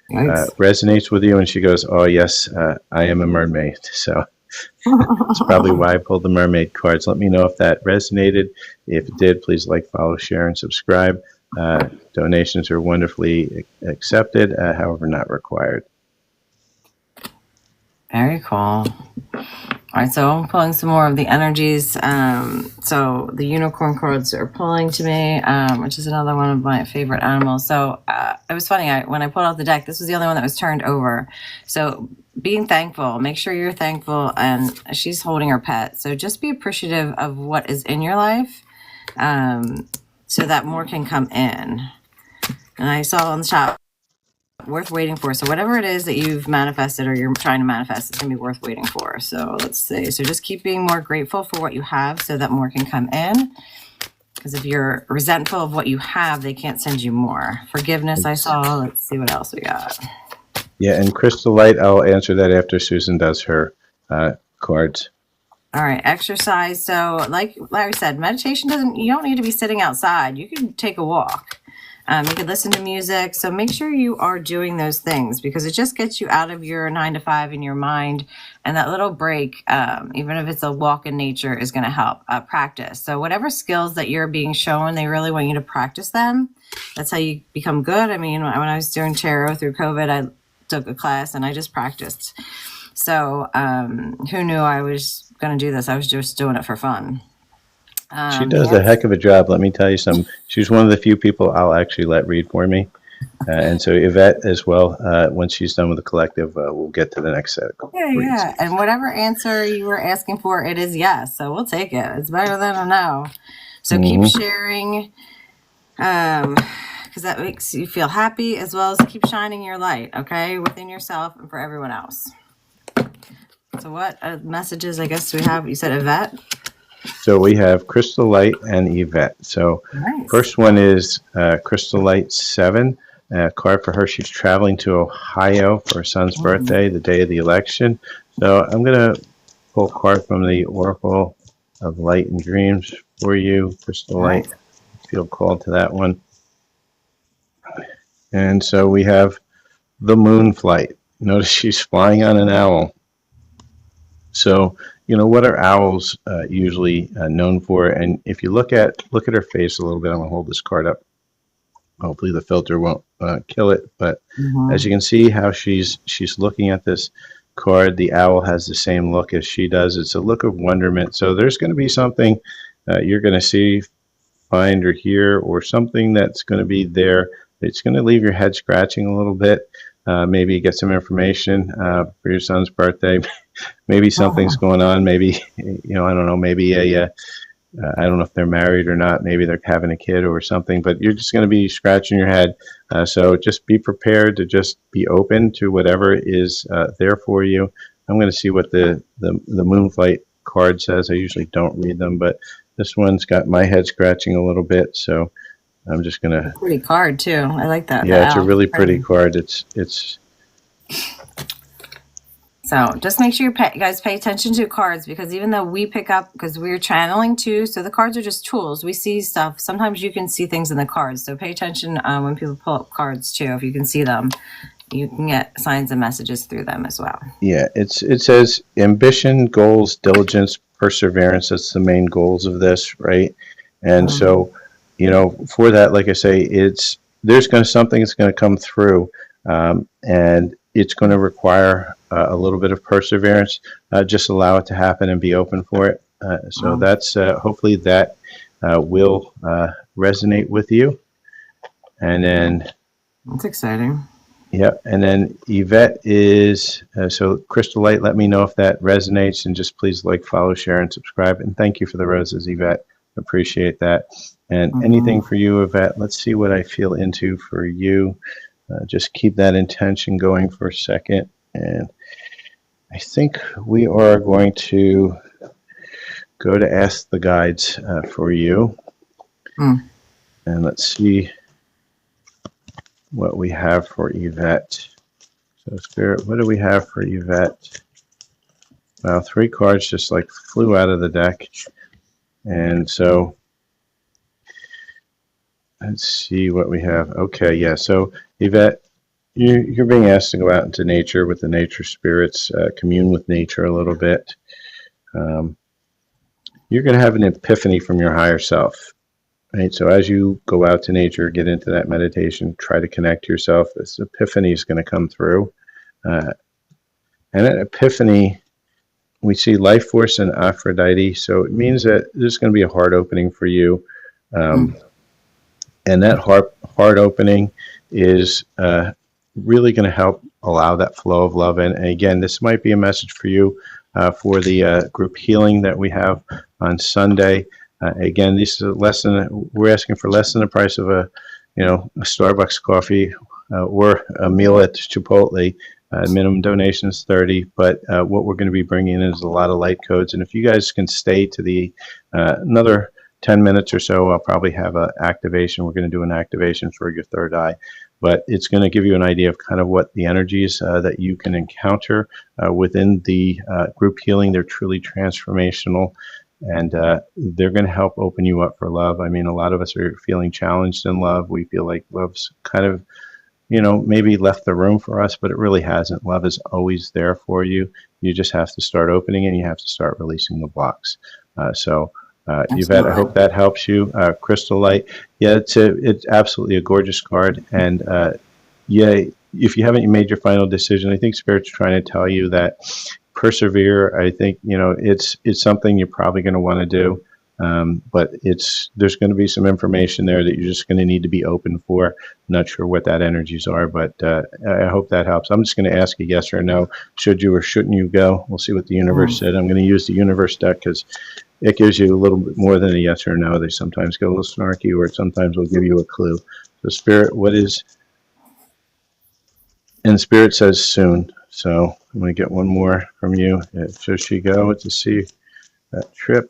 A: resonates with you. And she goes, "Oh yes, I am a mermaid." So that's probably why I pulled the mermaid cards. Let me know if that resonated. If it did, please like, follow, share, and subscribe. Donations are wonderfully accepted, however, not required.
B: Very cool. All right, so I'm pulling some more of the energies. So the unicorn cards are pulling to me, which is another one of my favorite animals. So it was funny, when I pulled out the deck, this was the only one that was turned over. So being thankful, make sure you're thankful, and she's holding her pet. So just be appreciative of what is in your life, so that more can come in. And I saw on the shop, worth waiting for. So whatever it is that you've manifested or you're trying to manifest, it's gonna be worth waiting for. So let's see. So just keep being more grateful for what you have so that more can come in. Because if you're resentful of what you have, they can't send you more. Forgiveness, I saw. Let's see what else we got.
A: Yeah, and Crystal Light, I'll answer that after Susan does her cards.
B: All right, exercise. So like Larry said, meditation you don't need to be sitting outside. You can take a walk. You can listen to music. So make sure you are doing those things, because it just gets you out of your 9 to 5 in your mind. And that little break, even if it's a walk in nature, is going to help practice. So whatever skills that you're being shown, they really want you to practice them. That's how you become good. I mean, when I was doing tarot through COVID, I took a class and I just practiced. So who knew I was going to do this? I was just doing it for fun.
A: She does a heck of a job. Let me tell you something. She's one of the few people I'll actually let read for me. And so Yvette as well, once she's done with the collective, we'll get to the next set.
B: Yeah. And whatever answer you were asking for, it is yes. So we'll take it. It's better than a no. So keep sharing, because that makes you feel happy, as well as keep shining your light, okay, within yourself and for everyone else. So what messages, I guess, do we have? You said Yvette?
A: So we have Crystal Light and Yvette. So
B: nice.
A: First one is Crystal Light 7. Card for her. She's traveling to Ohio for her son's birthday, the day of the election. So I'm going to pull a card from the Oracle of Light and Dreams for you, Crystal Light. Feel called to that one. And so we have the Moon Flight. Notice she's flying on an owl. So, what are owls usually known for? And if you look at her face a little bit, I'm going to hold this card up. Hopefully the filter won't kill it. But as you can see how she's looking at this card, the owl has the same look as she does. It's a look of wonderment. So there's going to be something you're going to see, find, or hear, or something that's going to be there. It's going to leave your head scratching a little bit. Maybe get some information for your son's birthday. Maybe something's going on. Maybe, I don't know, maybe I don't know if they're married or not. Maybe they're having a kid or something, but you're just going to be scratching your head. So just be prepared to just be open to whatever is there for you. I'm going to see what the Moonflight card says. I usually don't read them, but this one's got my head scratching a little bit. So I'm just going to...
B: Pretty card too. I like that.
A: Yeah, it's a really pretty card. It's
B: So just make sure you guys pay attention to cards, because even though we pick up, because we're channeling too, so the cards are just tools. We see stuff. Sometimes you can see things in the cards. So pay attention when people pull up cards too. If you can see them, you can get signs and messages through them as well. Yeah,
A: it says ambition, goals, diligence, perseverance. That's the main goals of this, right? And so, for that, like I say, something that's going to come through, and it's going to require a little bit of perseverance. Just allow it to happen and be open for it. So that's hopefully that will resonate with you. And then,
B: That's exciting.
A: yeah, and then Yvette is, so Crystal Light, let me know if that resonates, and just please like, follow, share, and subscribe. And thank you for the roses, Yvette. Appreciate that. And anything for you, Yvette, let's see what I feel into for you. Just keep that intention going for a second. And I think we are going to go to Ask the Guides for you. And let's see what we have for Yvette. So Spirit, what do we have for Yvette? Well, 3 cards just like flew out of the deck. And so let's see what we have. Okay, yeah. So Yvette, you're being asked to go out into nature with the nature spirits, commune with nature a little bit. You're going to have an epiphany from your higher self. Right? So as you go out to nature, get into that meditation, try to connect to yourself, this epiphany is going to come through. And an epiphany, we see life force and Aphrodite. So it means that there's going to be a heart opening for you. And that heart opening is really going to help allow that flow of love in. And again, this might be a message for you for the group healing that we have on Sunday. Again, this is we're asking for less than the price of a Starbucks coffee or a meal at Chipotle. Minimum donation is $30, but what we're going to be bringing in is a lot of light codes. And if you guys can stay to the another 10 minutes or so, I'll probably have an activation. We're going to do an activation for your third eye, but it's going to give you an idea of kind of what the energies that you can encounter within the group healing. They're truly transformational. And they're going to help open you up for love. I mean, a lot of us are feeling challenged in love. We feel like love's kind of, maybe left the room for us, but it really hasn't. Love is always there for you. You just have to start opening and you have to start releasing the blocks. Yvette, I hope that helps you. Crystal Light, yeah, it's absolutely a gorgeous card. And yeah, if you haven't made your final decision, I think Spirit's trying to tell you that persevere. I think it's something you're probably going to want to do, but there's going to be some information there that you're just going to need to be open for. Not sure what that energies are, but I hope that helps. I'm just going to ask a yes or no. Should you or shouldn't you go? We'll see what the universe said. I'm going to use the universe deck because it gives you a little bit more than a yes or no. They sometimes get a little snarky, or sometimes will give you a clue. So Spirit, what is? And Spirit says soon. So I'm going to get one more from you. So she go to see that trip.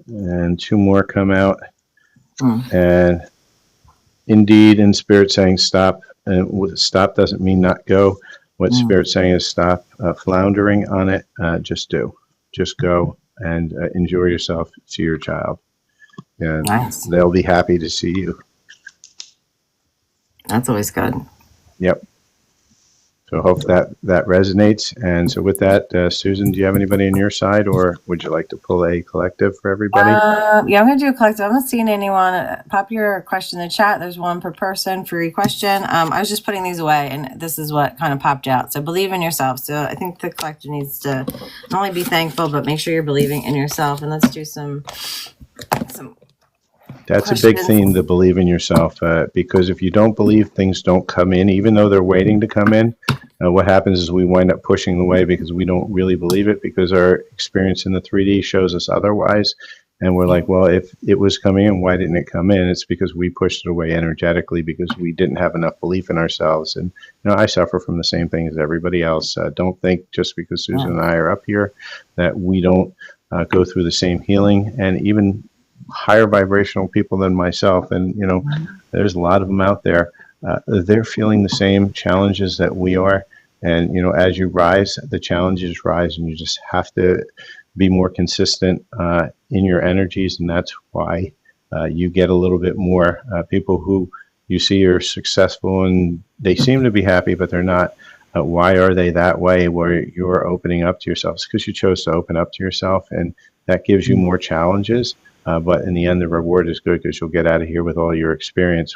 A: And 2 more come out. And indeed, in Spirit saying stop. And stop doesn't mean not go. What Spirit's saying is stop floundering on it. Just do. Just go and enjoy yourself. See your child. And nice. They'll be happy to see you.
B: That's always good.
A: Yep. So I hope that resonates. And so with that, Susan, do you have anybody on your side, or would you like to pull a collective for everybody?
B: Yeah, I'm going to do a collective. I haven't seen anyone. Pop your question in the chat. There's one per person, free question. I was just putting these away, and this is what kind of popped out. So believe in yourself. So I think the collective needs to not only be thankful, but make sure you're believing in yourself. And let's do some
A: That's questions. A big theme, to believe in yourself, because if you don't believe, things don't come in, even though they're waiting to come in. What happens is we wind up pushing away because we don't really believe it, because our experience in the 3D shows us otherwise. And we're like, well, if it was coming in, why didn't it come in? It's because we pushed it away energetically because we didn't have enough belief in ourselves. And, I suffer from the same thing as everybody else. Don't think just because Susan and I are up here that we don't go through the same healing. And even higher vibrational people than myself, and there's a lot of them out there, they're feeling the same challenges that we are. And as you rise, the challenges rise, and you just have to be more consistent in your energies. And that's why you get a little bit more people who you see are successful and they seem to be happy, but they're not. Why are they that way where you're opening up to yourself? It's because you chose to open up to yourself, and that gives you more challenges. But in the end, the reward is good because you'll get out of here with all your experience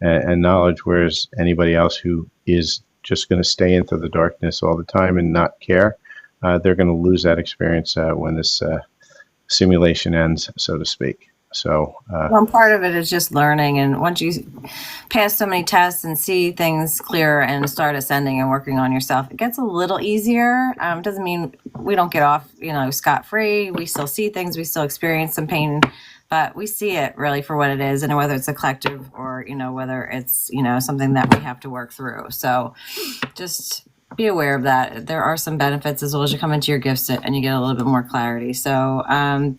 A: and knowledge, whereas anybody else who is just going to stay into the darkness all the time and not care, they're going to lose that experience when this simulation ends, so to speak. So,
B: One part of it is just learning, and once you pass so many tests and see things clearer and start ascending and working on yourself, it gets a little easier. Doesn't mean we don't get off, scot-free. We still see things, we still experience some pain, but we see it really for what it is, and whether it's a collective or whether it's something that we have to work through. So just be aware of that. There are some benefits as well as you come into your gift and you get a little bit more clarity. So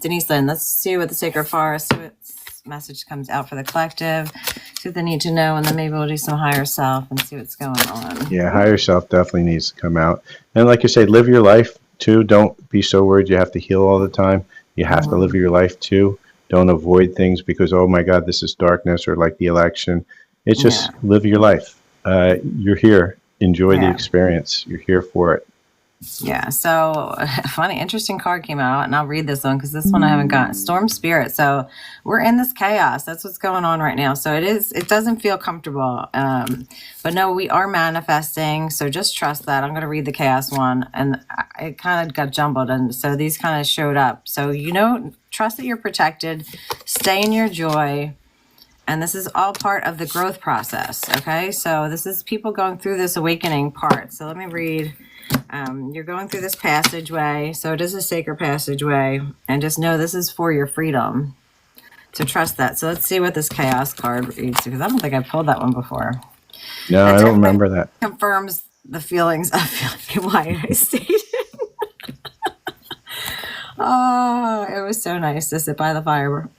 B: Denise Lynn, let's see what the Sacred Forest, see what message comes out for the collective, see what they need to know, and then maybe we'll do some higher self and see what's going on.
A: Yeah, higher self definitely needs to come out. And like you say, live your life too. Don't be so worried you have to heal all the time. You have to live your life too. Don't avoid things because, oh my God, this is darkness, or like the election. It's just live your life. You're here. Enjoy the experience. You're here for it.
B: Yeah. So funny, interesting card came out, and I'll read this one because this one I haven't gotten. Storm Spirit. So we're in this chaos. That's what's going on right now. So it doesn't feel comfortable. But no, we are manifesting. So just trust that. I'm going to read the chaos one, and it kind of got jumbled. And so these kind of showed up. So, trust that you're protected, stay in your joy. And this is all part of the growth process. Okay. So this is people going through this awakening part. So let me read. You're going through this passageway. So it is a sacred passageway. And just know this is for your freedom. So trust that. So let's see what this chaos card reads, because I don't think I pulled that one before.
A: No, I don't remember that. Confirms
B: the feelings of why I stated. Oh, it was so nice to sit by the fire.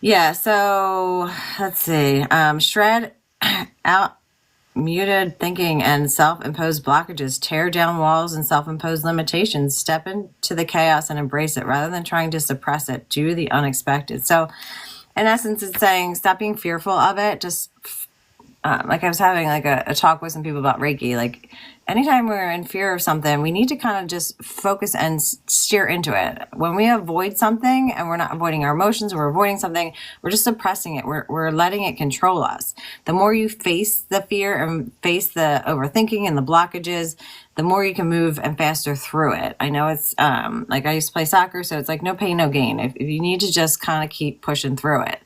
B: Yeah, so let's see. Shred out muted thinking and self-imposed blockages. Tear down walls and self-imposed limitations. Step into the chaos and embrace it rather than trying to suppress it. Do the unexpected. So in essence, it's saying stop being fearful of it. Just like I was having like a talk with some people about Reiki. Like anytime we're in fear of something, we need to kind of just focus and steer into it. When we avoid something and we're not avoiding our emotions, we're avoiding something, we're just suppressing it. We're letting it control us. The more you face the fear and face the overthinking and the blockages, the more you can move and faster through it. I know it's like I used to play soccer, so it's like no pain, no gain. If you need to just kind of keep pushing through it.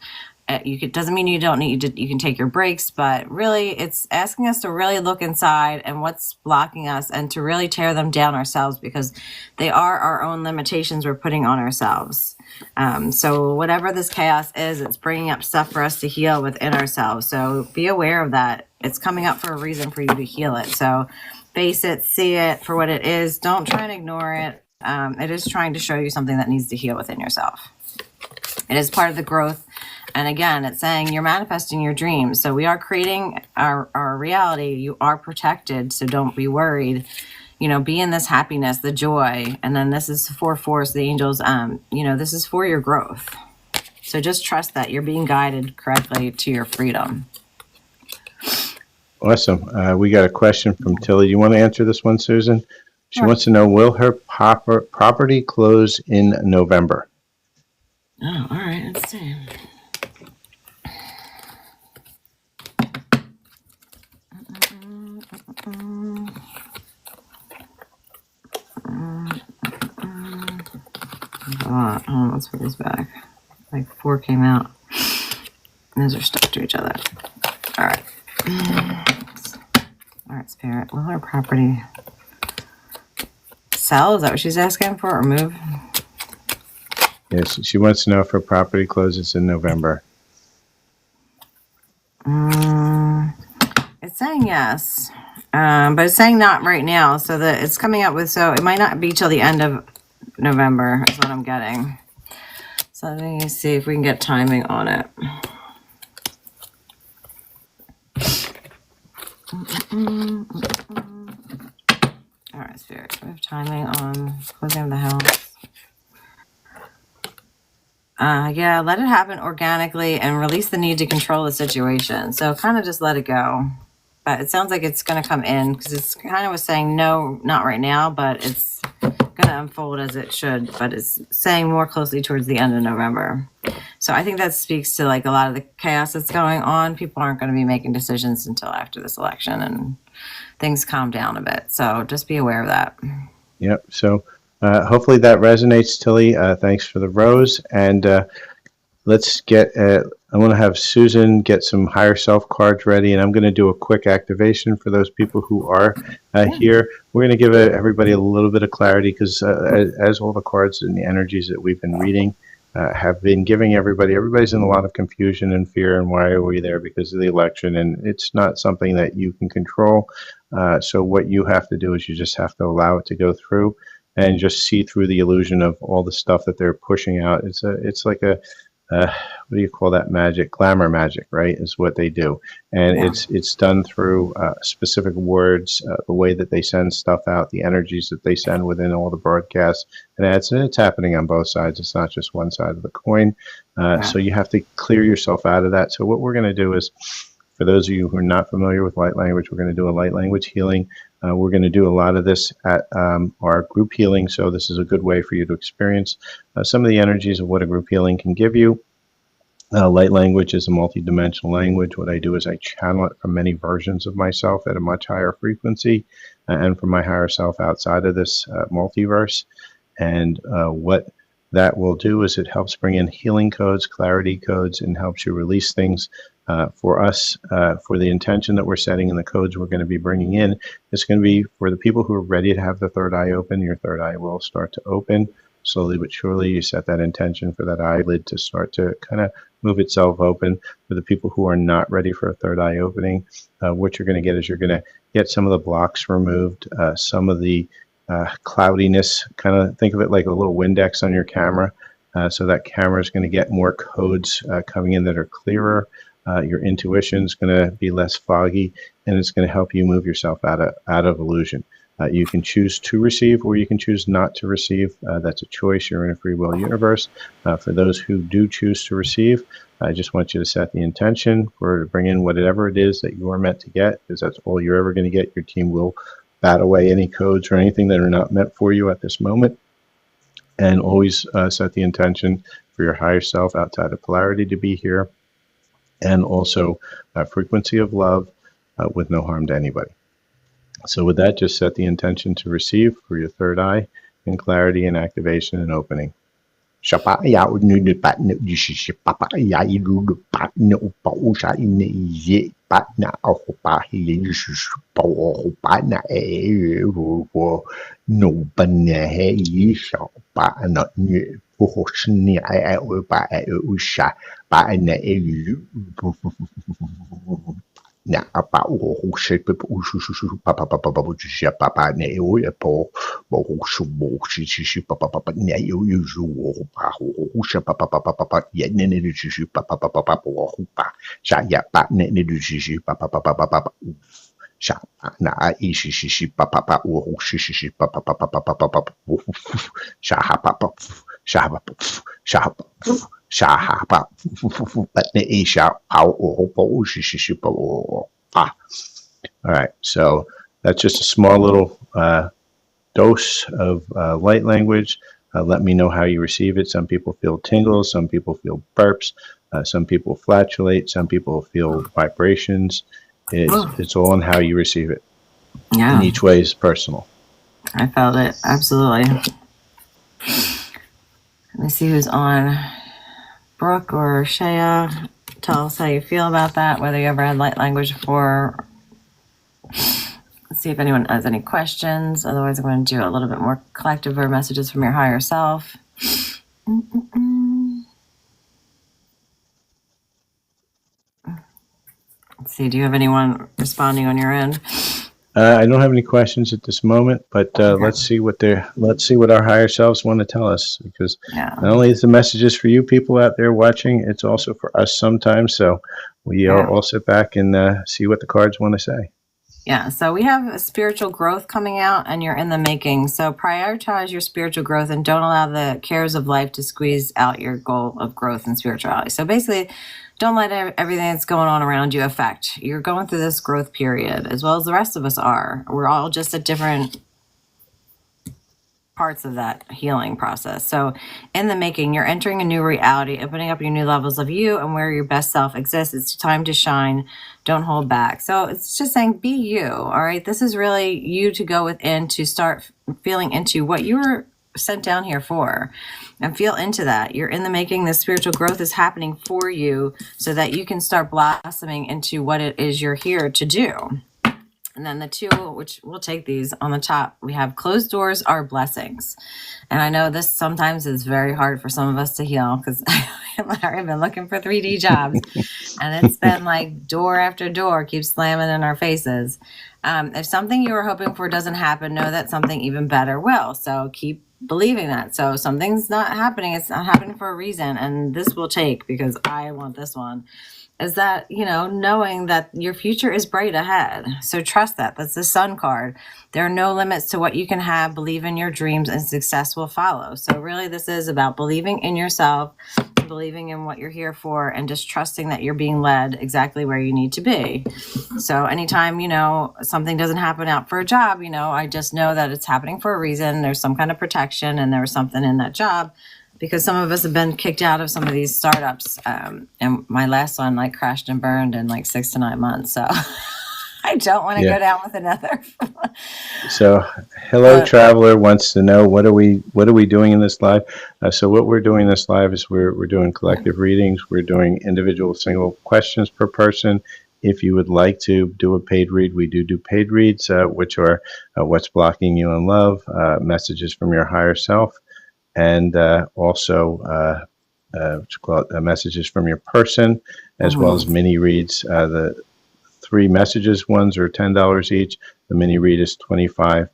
B: Doesn't mean you don't need to, you can take your breaks, but really it's asking us to really look inside and what's blocking us and to really tear them down ourselves, because they are our own limitations we're putting on ourselves. So whatever this chaos is, it's bringing up stuff for us to heal within ourselves. So be aware of that. It's coming up for a reason for you to heal it. So face it, see it for what it is. Don't try and ignore it. It is trying to show you something that needs to heal within yourself. It is part of the growth. And again, it's saying you're manifesting your dreams. So we are creating our reality. You are protected. So don't be worried. Be in this happiness, the joy. And then this is for force, the angels. This is for your growth. So just trust that you're being guided correctly to your freedom.
A: Awesome. We got a question from Tilly. You want to answer this one, Susan? She wants to know, will her property close in November?
B: Oh, all right. Let's see. Let's put this back. Like 4 came out. Those are stuck to each other. All right. All right, Spirit. Will our property sell? Is that what she's asking for, or move?
A: Yes, she wants to know if her property closes in November.
B: It's saying yes, but it's saying not right now. So that it's coming up with, so it might not be till the end of November is what I'm getting. So let me see if we can get timing on it. All right, Spirit. We have timing on closing of the house. Yeah, let it happen organically and release the need to control the situation. So kind of just let it go. But it sounds like it's going to come in, because it's kind of was saying no, not right now, but it's going to unfold as it should. But it's saying more closely towards the end of November. So I think that speaks to like a lot of the chaos that's going on. People aren't going to be making decisions until after this election and things calm down a bit. So just be aware of that.
A: Yep. So Hopefully that resonates, Tilly. Thanks for the rose. And let's get, I want to have Susan get some higher self cards ready, and I'm going to do a quick activation for those people who are here. We're going to give everybody a little bit of clarity because as all the cards and the energies that we've been reading have been giving everybody's in a lot of confusion and fear, and why are we there because of the election, and it's not something that you can control. So what you have to do is you just have to allow it to go through and just see through the illusion of all the stuff that they're pushing out. It's like a what do you call that magic? Glamour magic, right? Is what they do, and
B: Yeah.
A: it's done through specific words, the way that they send stuff out, the energies that they send within all the broadcasts, and it's happening on both sides. It's not just one side of the coin. So you have to clear yourself out of that. So what we're going to do is, for those of you who are not familiar with light language, we're going to do a light language healing. We're going to do a lot of this at our group healing, so this is a good way for you to experience some of the energies of what a group healing can give you. Light language is a multi-dimensional language. What I do is I channel it from many versions of myself at a much higher frequency and from my higher self outside of this multiverse. And what that will do is it helps bring in healing codes, clarity codes, and helps you release things for us, for the intention that we're setting and the codes we're going to be bringing in. It's going to be for the people who are ready to have the third eye open. Your third eye will start to open. Slowly but surely, you set that intention for that eyelid to start to kind of move itself open. For the people who are not ready for a third eye opening, what you're going to get is you're going to get some of the blocks removed, some of the cloudiness. Kind of think of it like a little Windex on your camera. So that camera is going to get more codes coming in that are clearer. Your intuition is going to be less foggy, and it's going to help you move yourself out of illusion. You can choose to receive or you can choose not to receive. That's a choice. You're in a free will universe. For those who do choose to receive, I just want you to set the intention for to bring in whatever it is that you are meant to get, because that's all you're ever going to get. Your team will bat away any codes or anything that are not meant for you at this moment. And always set the intention for your higher self outside of polarity to be here. And also a frequency of love with no harm to anybody. So with that, just set the intention to receive for your third eye in clarity and activation and opening. Na apa o she pe o shu shu shu pa pa pa pa pa ji pa pa ne o e po mo shu mo shi pa pa pa pa ne yo yu ju o pa o she pa pa pa pa pa ye ne ne ju shi pa pa pa pa pa o pa sha ya pa ne ne ju shi pa pa pa pa pa sha na I shi pa pa pa o shi pa pa pa pa pa pa pa sha ha pa pa sha pa sha pa sha ha pa but ne sha o po shi pa o pa. All right, so that's just a small little dose of light language. Let me know how you receive it. Some people feel tingles, some people feel burps, some people flatulate, some people feel vibrations. It's all on how you receive it.
B: Yeah.
A: And each way is personal.
B: I felt it. Absolutely. Let me see who's on. Brooke or Shaya, tell us how you feel about that, whether you ever had light language before. Let's see if anyone has any questions. Otherwise, I'm going to do a little bit more collective or messages from your higher self. Let's see. Do you have anyone responding on your end?
A: I don't have any questions at this moment, but okay. let's see what our higher selves want to tell us, because not only is the messages for you people out there watching, it's also for us sometimes. So we all sit back and see what the cards want to say.
B: Yeah, so we have a spiritual growth coming out, and you're in the making. So prioritize your spiritual growth and don't allow the cares of life to squeeze out your goal of growth and spirituality. So basically, don't let everything that's going on around you affect. You're going through this growth period, as well as the rest of us are. We're all just at different parts of that healing process. So in the making, you're entering a new reality, opening up your new levels of you and where your best self exists. It's time to shine. Don't hold back. So it's just saying, be you. All right. This is really you to go within to start feeling into what you're sent down here for. And feel into that. You're in the making. This spiritual growth is happening for you so that you can start blossoming into what it is you're here to do. And then the two, which we'll take these on the top, we have closed doors are blessings. And I know this sometimes is very hard for some of us to heal because I've been looking for 3D jobs and it's been like door after door keeps slamming in our faces. If something you were hoping for doesn't happen, know that something even better will. So keep believing that. So something's not happening. It's not happening for a reason. And this will take because I want this one. Is that, knowing that your future is bright ahead. So trust that. That's the Sun card. There are no limits to what you can have. Believe in your dreams and success will follow. So really this is about believing in yourself, believing in what you're here for, and just trusting that you're being led exactly where you need to be. So anytime, something doesn't happen out for a job, I just know that it's happening for a reason. There's some kind of protection and there was something in that job. Because some of us have been kicked out of some of these startups. And my last one crashed and burned in 6 to 9 months. So I don't want to go down with another.
A: So Hello Traveler wants to know, what are we doing in this live? So what we're doing in this live is we're doing collective readings. We're doing individual single questions per person. If you would like to do a paid read, we do paid reads, which are what's blocking you in love, messages from your higher self, and also messages from your person, as well as mini reads. The 3 messages ones are $10 each. The mini read is $25.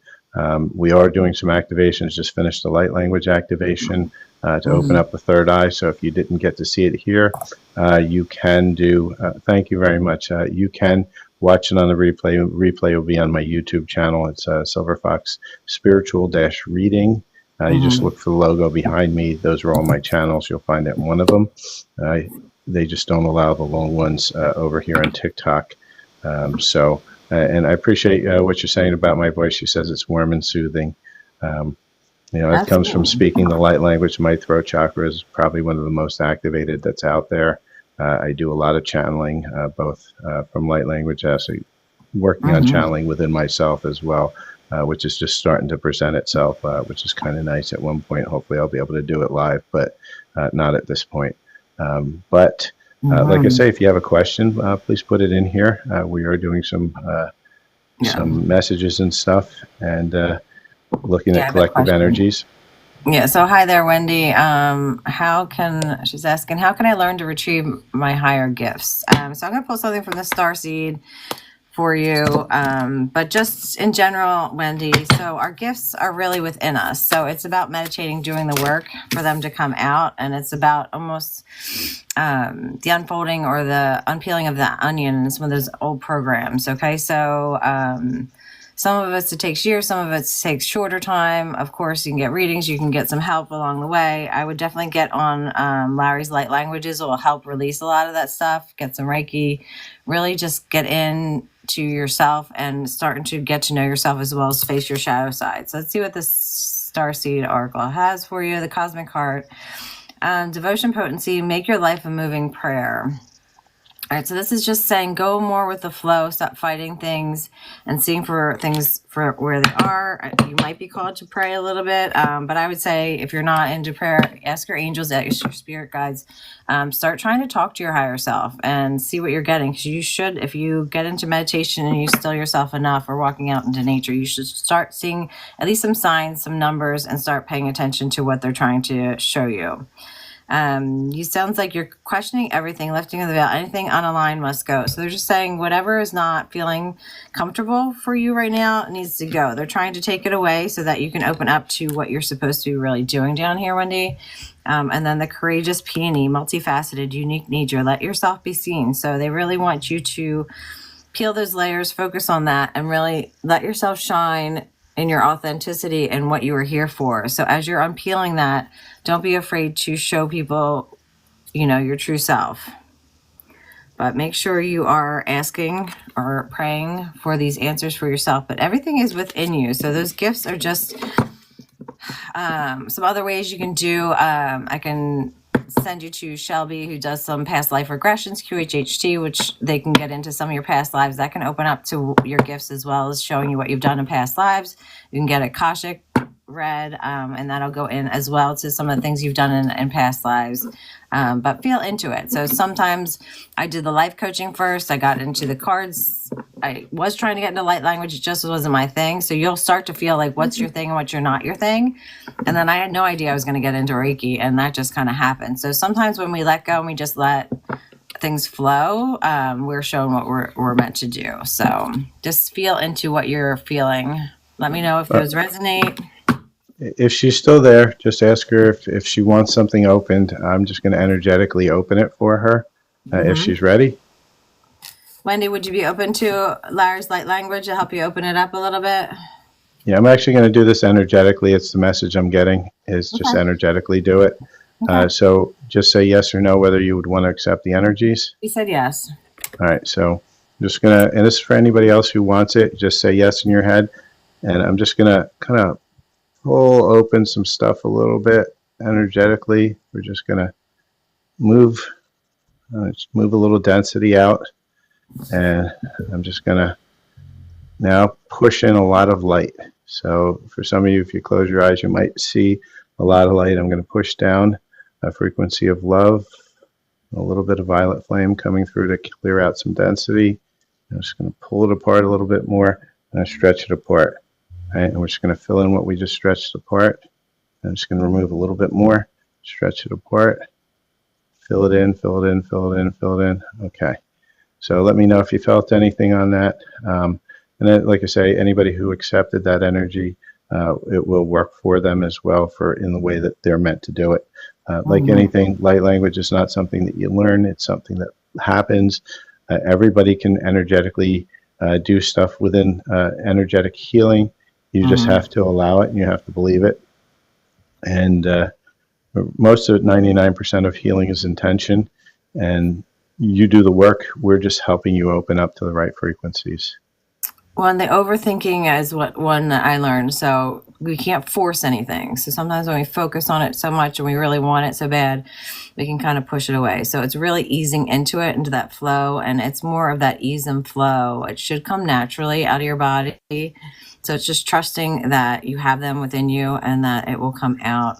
A: We are doing some activations. Just finished the light language activation to open up the third eye. So if you didn't get to see it here, you can do. Thank you very much. You can watch it on the replay. Replay will be on my YouTube channel. It's Silver Fox Spiritual Reading. You just look for the logo behind me. Those are all my channels. You'll find it in one of them. They just don't allow the long ones over here on TikTok. And I appreciate what you're saying about my voice. She says it's warm and soothing. It comes from speaking the light language. My throat chakra is probably one of the most activated that's out there. I do a lot of channeling, both from light language, actually working on channeling within myself as well. Which is just starting to present itself, which is kind of nice. At one point, hopefully I'll be able to do it live, but not at this point. Like I say, if you have a question, please put it in here. We are doing some messages and stuff, and looking at collective energies.
B: Yeah, so hi there, Wendy. She's asking, how can I learn to retrieve my higher gifts? So I'm going to pull something from the Starseed for you, but just in general, Wendy, so our gifts are really within us. So it's about meditating, doing the work for them to come out, and it's about almost the unfolding or the unpeeling of the onion in some of those old programs. Okay, so some of us it takes years, some of it takes shorter time. Of course, you can get readings, you can get some help along the way. I would definitely get on Larry's light languages. It will help release a lot of that stuff. Get some Reiki. Really just get in to yourself and starting to get to know yourself, as well as face your shadow side. So let's see what this Starseed Oracle has for you. The Cosmic Heart. Devotion Potency, make your life a moving prayer. All right, so this is just saying go more with the flow, stop fighting things and seeing for things for where they are. You might be called to pray a little bit, but I would say if you're not into prayer, ask your angels, ask your spirit guides. Start trying to talk to your higher self and see what you're getting. Because you should, if you get into meditation and you still yourself enough or walking out into nature, you should start seeing at least some signs, some numbers, and start paying attention to what they're trying to show you. You sounds like you're questioning everything, lifting of the veil, anything unaligned must go. So they're just saying whatever is not feeling comfortable for you right now needs to go. They're trying to take it away so that you can open up to what you're supposed to be really doing down here, Wendy. And then the courageous peony, multifaceted, unique nature, let yourself be seen. So they really want you to peel those layers, focus on that, and really let yourself shine in your authenticity and what you are here for. So as you're unpeeling that, don't be afraid to show people, your true self. But make sure you are asking or praying for these answers for yourself. But everything is within you. So those gifts are just some other ways you can do. I can send you to Shelby, who does some past life regressions, QHHT, which they can get into some of your past lives. That can open up to your gifts, as well as showing you what you've done in past lives. You can get Akashic read, and that'll go in as well to some of the things you've done in past lives. But feel into it. So sometimes I did the life coaching first. I got into the cards. I was trying to get into light language. It just wasn't my thing. So you'll start to feel like what's your thing and what's not your thing. And then I had no idea I was going to get into Reiki, and that just kind of happened. So sometimes when we let go and we just let things flow, we're shown what we're meant to do. So just feel into what you're feeling. Let me know if those resonate.
A: If she's still there, just ask her if she wants something opened. I'm just going to energetically open it for her if she's ready.
B: Wendy, would you be open to Larry's light language to help you open it up a little bit?
A: Yeah, I'm actually going to do this energetically. It's the message I'm getting is just energetically do it. So just say yes or no whether you would want to accept the energies.
B: He said yes.
A: All right, so I'm just going to, and this is for anybody else who wants it, just say yes in your head. And I'm just going to kind of pull open some stuff a little bit energetically. We're just going to move a little density out. And I'm just going to now push in a lot of light. So for some of you, if you close your eyes, you might see a lot of light. I'm going to push down a frequency of love, a little bit of violet flame coming through to clear out some density. I'm just going to pull it apart a little bit more and stretch it apart. Right? And we're just going to fill in what we just stretched apart. I'm just going to remove a little bit more, stretch it apart, fill it in, fill it in, fill it in, fill it in. Okay. So let me know if you felt anything on that. And then, like I say, anybody who accepted that energy, it will work for them as well in the way that they're meant to do it. Like anything, light language is not something that you learn. It's something that happens. Everybody can energetically do stuff within energetic healing. You just have to allow it and you have to believe it. And most of it, 99% of healing is intention. And you do the work. We're just helping you open up to the right frequencies.
B: Well, and the overthinking is one that I learned. So we can't force anything. So sometimes when we focus on it so much and we really want it so bad, we can kind of push it away. So it's really easing into it, into that flow. And it's more of that ease and flow. It should come naturally out of your body. So it's just trusting that you have them within you and that it will come out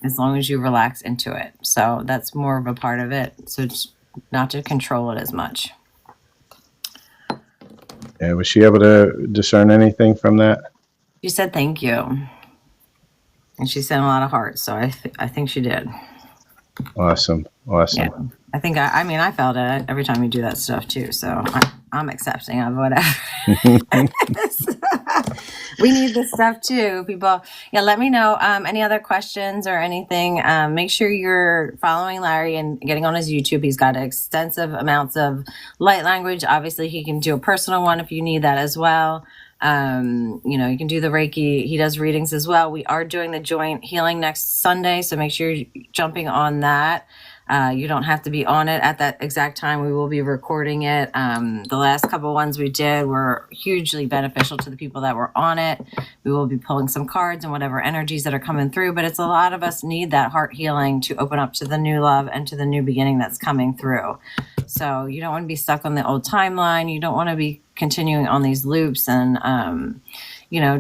B: as long as you relax into it. So that's more of a part of it. So it's not to control it as much.
A: And was she able to discern anything from that?
B: She said thank you. And she sent a lot of hearts. So I think she did. Awesome. Yeah. I think, I felt it every time you do that stuff too. So I'm accepting of whatever. We need this stuff too, people. Yeah, let me know any other questions or anything. Make sure you're following Larry and getting on his YouTube. He's got extensive amounts of light language. Obviously, he can do a personal one if you need that as well. You can do the Reiki. He does readings as well. We are doing the joint healing next Sunday, so make sure you're jumping on that. You don't have to be on it at that exact time. We will be recording it. The last couple ones we did were hugely beneficial to the people that were on it. We will be pulling some cards and whatever energies that are coming through, but it's a lot of us need that heart healing to open up to the new love and to the new beginning that's coming through. So you don't want to be stuck on the old timeline. You don't want to be continuing on these loops and,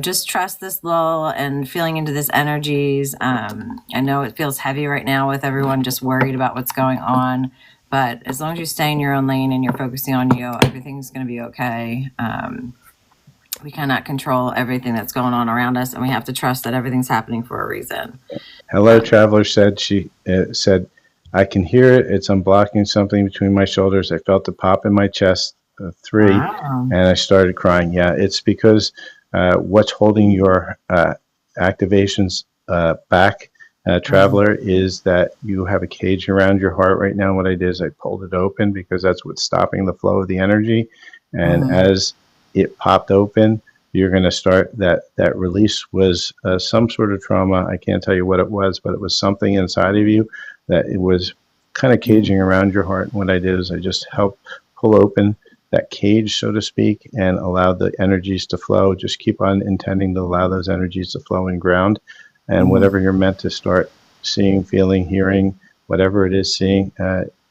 B: just trust this lull and feeling into this energies. I know it feels heavy right now with everyone just worried about what's going on, but as long as you stay in your own lane and you're focusing on you, everything's going to be okay. We cannot control everything that's going on around us, and we have to trust that everything's happening for a reason.
A: Hello, Traveler said, said, I can hear it. It's unblocking something between my shoulders. I felt a pop in my chest, 3, and I started crying. Yeah, it's because what's holding your activations back, Traveler, is that you have a cage around your heart right now. What I did is I pulled it open because that's what's stopping the flow of the energy. And as it popped open, you're going to start that release was some sort of trauma. I can't tell you what it was, but it was something inside of you that it was kind of caging around your heart. And what I did is I just helped pull open that cage, so to speak, and allow the energies to flow. Just keep on intending to allow those energies to flow and ground. And whatever you're meant to start seeing, feeling, hearing, whatever it is seeing,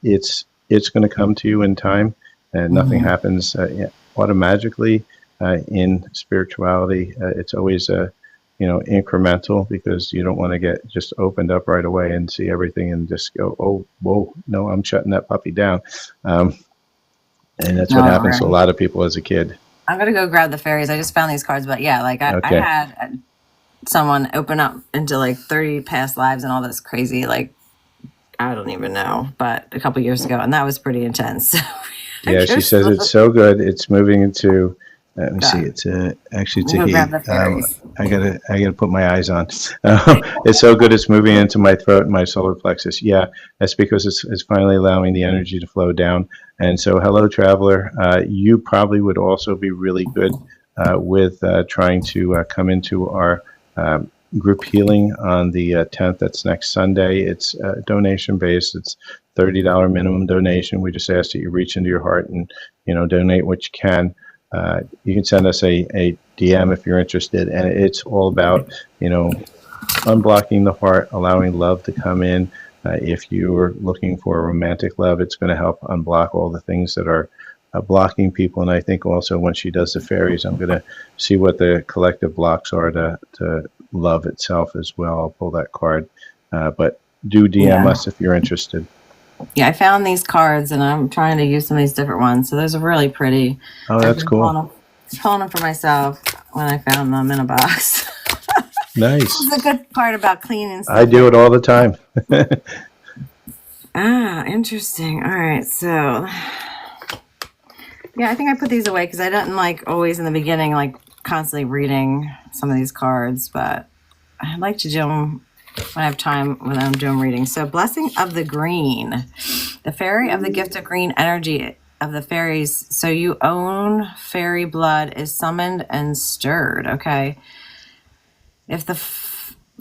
A: it's going to come to you in time. And nothing happens automatically in spirituality. It's always incremental, because you don't want to get just opened up right away and see everything and just go, oh, whoa, no, I'm shutting that puppy down. Um, and that's
B: No,
A: what happens to a
B: right.
A: lot of people as a kid.
B: I'm gonna go grab the fairies. I just found these cards, but yeah, like I
A: Okay.
B: had someone open up into like 30 past lives and all this crazy, like I don't even know, but a couple years ago, and that was pretty intense. So I
A: Yeah, she
B: guess
A: says it's so good. It's moving into. Let me see.
B: God,
A: It's actually it's
B: I'm
A: a
B: gonna go grab
A: he.
B: the fairies.
A: I gotta put my eyes on. It's so good. It's moving into my throat and my solar plexus. Yeah, that's because it's finally allowing the energy to flow down. And so, hello, traveler. You probably would also be really good with trying to come into our group healing on the 10th. That's next Sunday. It's donation based. It's $30 minimum donation. We just ask that you reach into your heart and donate what you can. You can send us a DM if you're interested, and it's all about unblocking the heart, allowing love to come in. If you're looking for a romantic love, it's going to help unblock all the things that are blocking people. And I think also when she does the fairies, I'm going to see what the collective blocks are to love itself as well. I'll pull that card. But do DM
B: Yeah,
A: us if you're interested.
B: yeah. I found these cards, and I'm trying to use some of these different ones. So those are really pretty.
A: Oh,
B: I've
A: that's
B: been
A: cool.
B: pulling them for myself when I found them in a box.
A: Nice.
B: This is the good part about cleaning
A: I
B: stuff
A: do
B: out.
A: it all the time.
B: Ah, interesting. All right, so yeah, I think I put these away because I didn't like always in the beginning like constantly reading some of these cards, but I like to do them when I have time when I'm doing reading. So, blessing of the green, the fairy of the gift of green energy of the fairies. So you own fairy blood is summoned and stirred. Okay, if the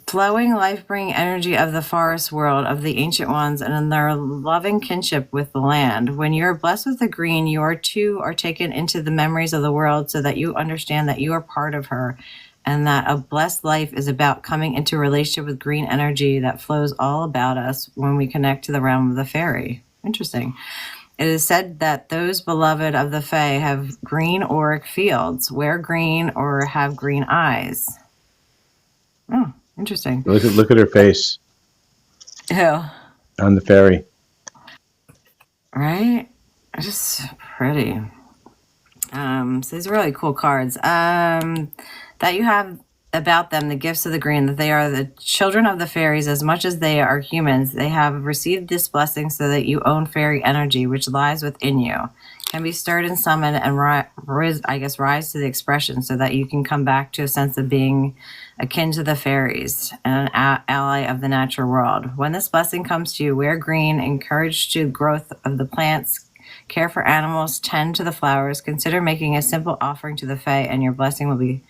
B: flowing life-bringing energy of the forest world of the ancient ones and in their loving kinship with the land. When you're blessed with the green, you are too are taken into the memories of the world so that you understand that you are part of her and that a blessed life is about coming into a relationship with green energy that flows all about us when we connect to the realm of the fairy. Interesting. It is said that those beloved of the Fae have green auric fields, wear green, or have green eyes. Oh, interesting.
A: Look at her face
B: Ew.
A: on the fairy.
B: Right? Just pretty. So these are really cool cards. That you have about them, the gifts of the green, that they are the children of the fairies as much as they are humans. They have received this blessing so that you own fairy energy, which lies within you, can be stirred and summoned and rise to the expression so that you can come back to a sense of being akin to the fairies and an ally of the natural world. When this blessing comes to you, wear green, encourage to growth of the plants, care for animals, tend to the flowers, consider making a simple offering to the Fae, and your blessing will be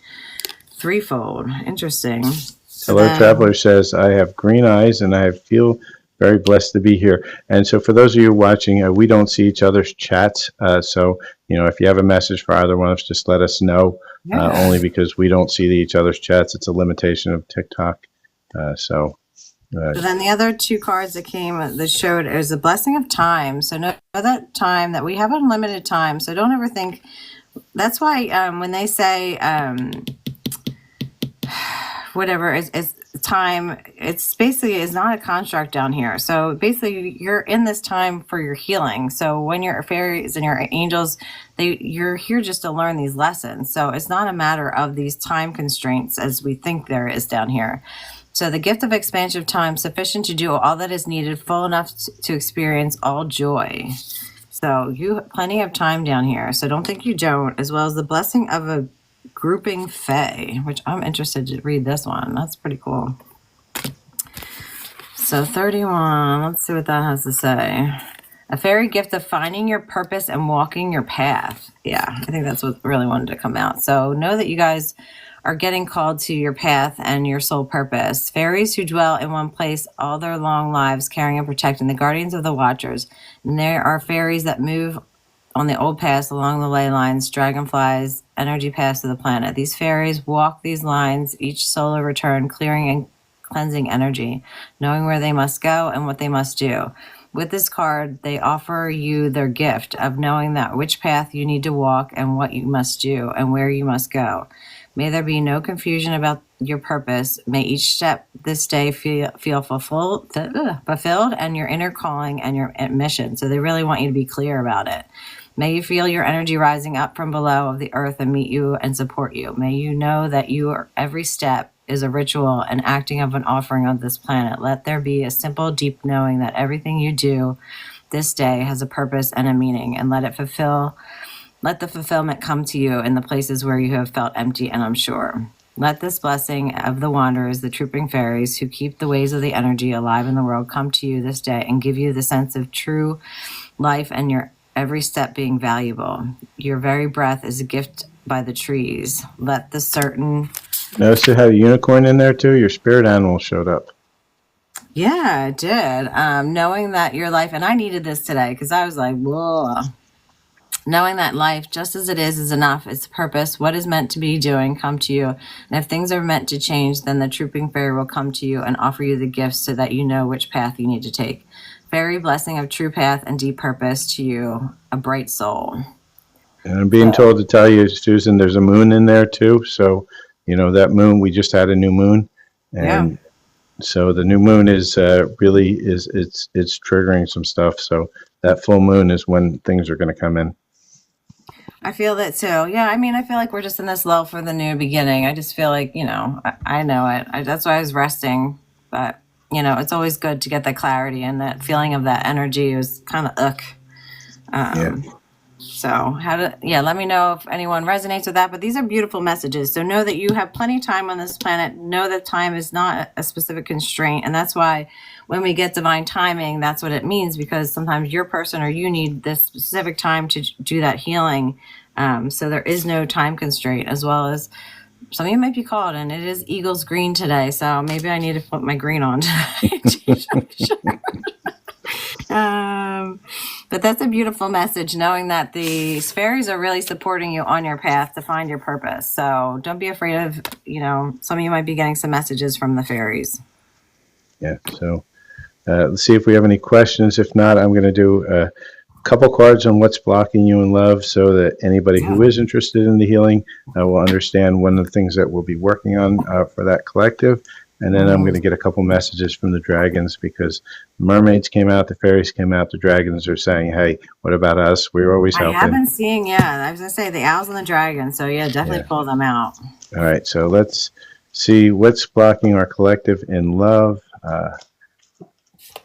B: threefold. Interesting. So
A: Hello,
B: then,
A: Traveler says, I have green eyes and I feel very blessed to be here. And so, for those of you watching, we don't see each other's chats. So, if you have a message for either one of us, just let us know,
B: yeah.
A: only because we don't see each other's chats. It's a limitation of TikTok. So,
B: So then the other two cards that came that showed is the blessing of time. So know that time that we have unlimited time. So don't ever think. That's why when they say whatever is time, it's basically is not a construct down here. So basically, you're in this time for your healing. So when your fairies and your angels, you're here just to learn these lessons. So it's not a matter of these time constraints as we think there is down here. So the gift of expansion of time, sufficient to do all that is needed, full enough to experience all joy. So you have plenty of time down here. So don't think you don't, as well as the blessing of a grouping fae, which I'm interested to read this one. That's pretty cool. So 31, let's see what that has to say. A fairy gift of finding your purpose and walking your path. Yeah, I think that's what really wanted to come out. So know that you guys are getting called to your path and your soul purpose. Fairies who dwell in one place all their long lives, caring and protecting, the guardians of the watchers. And there are fairies that move on the old paths along the ley lines, dragonflies, energy paths of the planet. These fairies walk these lines, each solar return, clearing and cleansing energy, knowing where they must go and what they must do. with this card, they offer you their gift of knowing that which path you need to walk and what you must do and where you must go. May there be no confusion about your purpose. May each step this day feel fulfilled and your inner calling and your mission. So they really want you to be clear about it. May you feel your energy rising up from below of the earth and meet you and support you. May you know that every step is a ritual and acting of an offering on this planet. Let there be a simple, deep knowing that everything you do this day has a purpose and a meaning, and let the fulfillment come to you in the places where you have felt empty and unsure. Let this blessing of the wanderers, the trooping fairies who keep the ways of the energy alive in the world, come to you this day and give you the sense of true life and your every step being valuable. Your very breath is a gift by the trees. Let the certain...
A: Notice it had a unicorn in there too? Your spirit animal showed up.
B: Yeah, it did. Knowing that your life, and I needed this today because I was like, whoa. Knowing that life, just as it is enough. Its purpose, what is meant to be doing, come to you. And if things are meant to change, then the trooping fairy will come to you and offer you the gifts so that you know which path you need to take. Fairy blessing of true path and deep purpose to you, a bright soul.
A: And I'm being told to tell you, Susan, there's a moon in there too. So, that moon, we just had a new moon. And so the new moon is really it's triggering some stuff. So that full moon is when things are going to come in.
B: I feel that too. Yeah, I feel like we're just in this lull for the new beginning. I just feel like, I know it. That's why I was resting. But, it's always good to get that clarity, and that feeling of that energy was kind of So let me know if anyone resonates with that. But these are beautiful messages. So know that you have plenty of time on this planet. Know that time is not a specific constraint. And that's why when we get divine timing, that's what it means, because sometimes your person or you need this specific time to do that healing. So there is no time constraint, as well as some of you might be called, and it is Eagles green today. So maybe I need to put my green on today. But that's a beautiful message, knowing that the fairies are really supporting you on your path to find your purpose. So don't be afraid of, some of you might be getting some messages from the fairies.
A: Yeah. So let's see if we have any questions. If not, I'm going to do a couple cards on what's blocking you in love, so that anybody who is interested in the healing will understand one of the things that we'll be working on for that collective. And then I'm going to get a couple messages from the dragons, because the mermaids came out, the fairies came out, the dragons are saying, hey, what about us? We're always helping.
B: I have been seeing, I was going to say the owls and the dragons. So definitely pull them out.
A: All right. So let's see what's blocking our collective in love.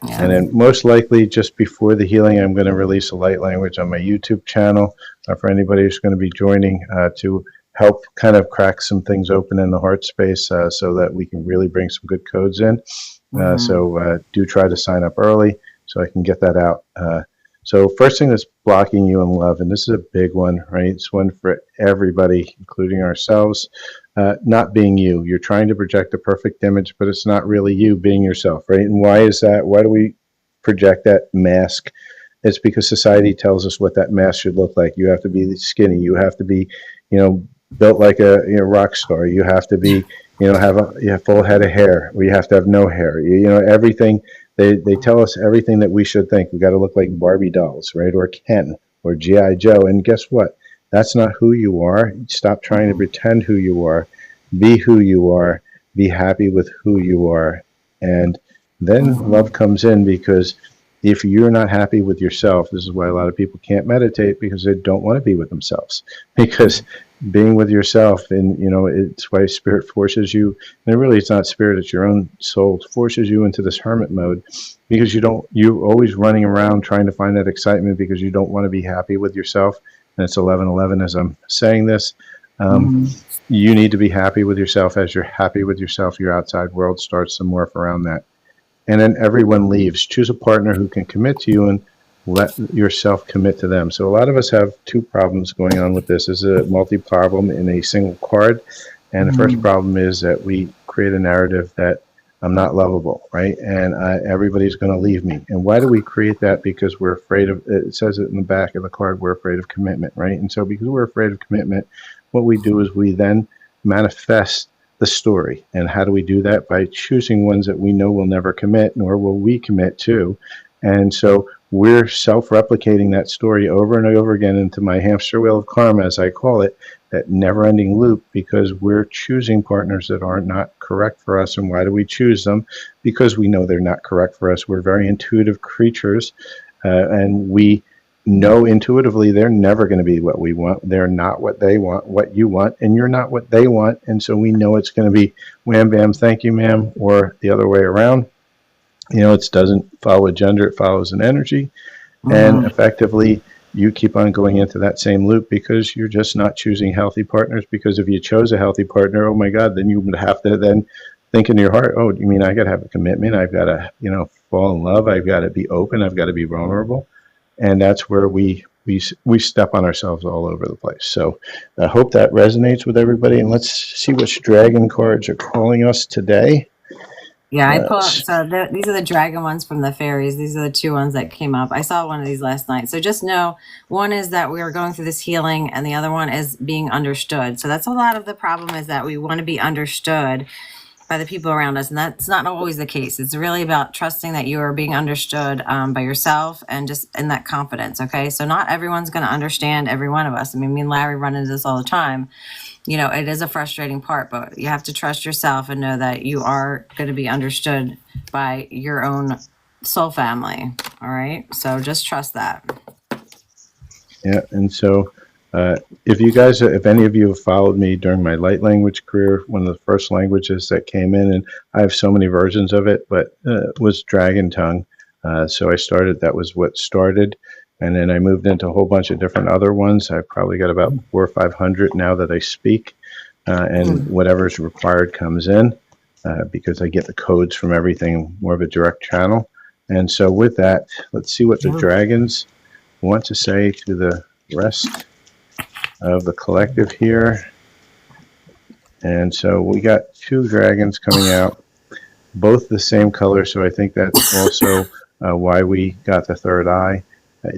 A: And then most likely just before the healing, I'm going to release a light language on my YouTube channel for anybody who's going to be joining to help kind of crack some things open in the heart space, so that we can really bring some good codes in. So do try to sign up early so I can get that out. So first thing that's blocking you in love, and this is a big one, right? It's one for everybody, including ourselves. Not being you. You're trying to project a perfect image, but it's not really you being yourself, right? And why is that? Why do we project that mask? It's because society tells us what that mask should look like. You have to be skinny. You have to be, built like a rock star. You have to be, have a full head of hair. Or you have to have no hair. Everything. They tell us everything that we should think. We got to look like Barbie dolls, right? Or Ken or G.I. Joe. And guess what? That's not who you are. Stop trying to pretend who you are. Be who you are. Be happy with who you are. And then love comes in, because if you're not happy with yourself, this is why a lot of people can't meditate, because they don't want to be with themselves. Because being with yourself, and it's why spirit forces you, and really it's not spirit, it's your own soul, forces you into this hermit mode, because you're always running around trying to find that excitement, because you don't want to be happy with yourself. And it's 11:11 as I'm saying this. You need to be happy with yourself. As you're happy with yourself, your outside world starts to morph around that. And then everyone leaves. Choose a partner who can commit to you, and let yourself commit to them. So a lot of us have two problems going on with this. This is a multi-problem in a single card. And the first problem is that we create a narrative that I'm not lovable, right? And everybody's going to leave me. And why do we create that? Because we're afraid of, it says it in the back of the card, we're afraid of commitment, right? And so because we're afraid of commitment, what we do is we then manifest the story. And how do we do that? By choosing ones that we know will never commit, nor will we commit to. And so we're self-replicating that story over and over again into my hamster wheel of karma, as I call it, that never-ending loop, because we're choosing partners that are not correct for us. And why do we choose them? Because we know they're not correct for us. We're very intuitive creatures, and we know intuitively they're never going to be what we want. They're not what they want, what you want, and you're not what they want. And so we know it's going to be wham, bam, thank you, ma'am, or the other way around. It doesn't follow a gender, it follows an energy. And effectively, you keep on going into that same loop because you're just not choosing healthy partners. Because if you chose a healthy partner, oh my God, then you would have to then think in your heart, oh, you mean I got to have a commitment? I've got to, fall in love. I've got to be open. I've got to be vulnerable. And that's where we step on ourselves all over the place. So I hope that resonates with everybody. And let's see which dragon cards are calling us today.
B: Yeah, I pull up. So these are the dragon ones from the fairies. These are the two ones that came up. I saw one of these last night. So just know one is that we are going through this healing, and the other one is being understood. So that's a lot of the problem, is that we want to be understood by the people around us, and that's not always the case. It's really about trusting that you are being understood by yourself, and just in that confidence. Okay, so not everyone's going to understand every one of us. I mean, me and Larry run into this all the time. It is a frustrating part, but you have to trust yourself and know that you are going to be understood by your own soul family. All right, so just trust that.
A: Yeah, and so if any of you have followed me during my light language career, one of the first languages that came in, and I have so many versions of it, but was Dragon Tongue. So that was what started. And then I moved into a whole bunch of different other ones. I've probably got about 400 or 500 now that I speak, and whatever's required comes in, because I get the codes from everything, more of a direct channel. And so with that, let's see what the dragons want to say to the rest of the collective here. And so we got two dragons coming out, both the same color. So I think that's also why we got the third eye.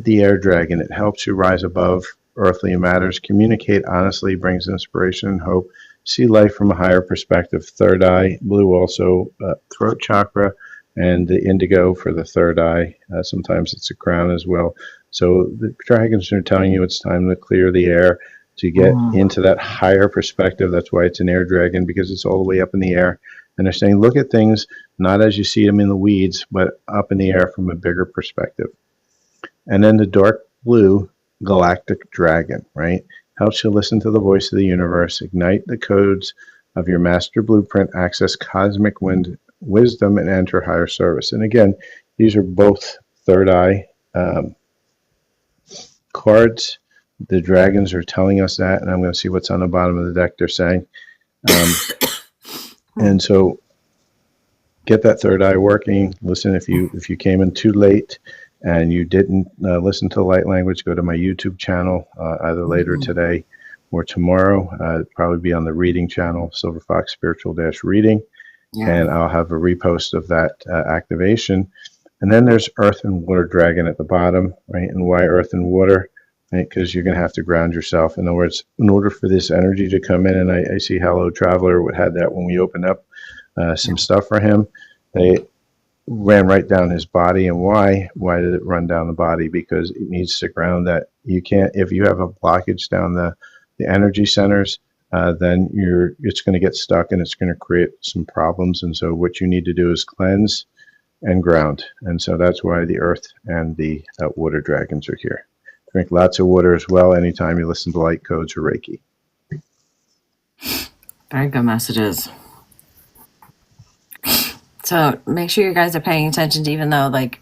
A: The air dragon, it helps you rise above earthly matters, communicate honestly, brings inspiration and hope, see life from a higher perspective. Third eye, blue also, throat chakra, and the indigo for the third eye. Sometimes it's a crown as well. So the dragons are telling you it's time to clear the air, to get into that higher perspective. That's why it's an air dragon, because it's all the way up in the air. And they're saying, look at things not as you see them in the weeds, but up in the air from a bigger perspective. And then the dark blue galactic dragon, right? Helps you listen to the voice of the universe, ignite the codes of your master blueprint, access cosmic wisdom, and enter higher service. And again, these are both third eye cards. The dragons are telling us that, and I'm going to see what's on the bottom of the deck they're saying. And so get that third eye working. Listen, if you came in too late and you didn't listen to light language, go to my YouTube channel either later today or tomorrow. It'll probably be on the reading channel, Silver Fox Spiritual Reading. Yeah. And I'll have a repost of that activation. And then there's Earth and Water Dragon at the bottom, right? And why Earth and Water? Right? Because you're going to have to ground yourself. In other words, in order for this energy to come in, and I see Hello Traveler had that when we opened up some stuff for him. They ran right down his body. And why? Why did it run down the body? Because it needs to ground that. You can't, if you have a blockage down the energy centers, then it's going to get stuck and it's going to create some problems. And so what you need to do is cleanse and ground. And so that's why the Earth and the Water Dragons are here. Drink lots of water as well anytime you listen to light codes or Reiki.
B: Very good messages. So make sure you guys are paying attention to, even though like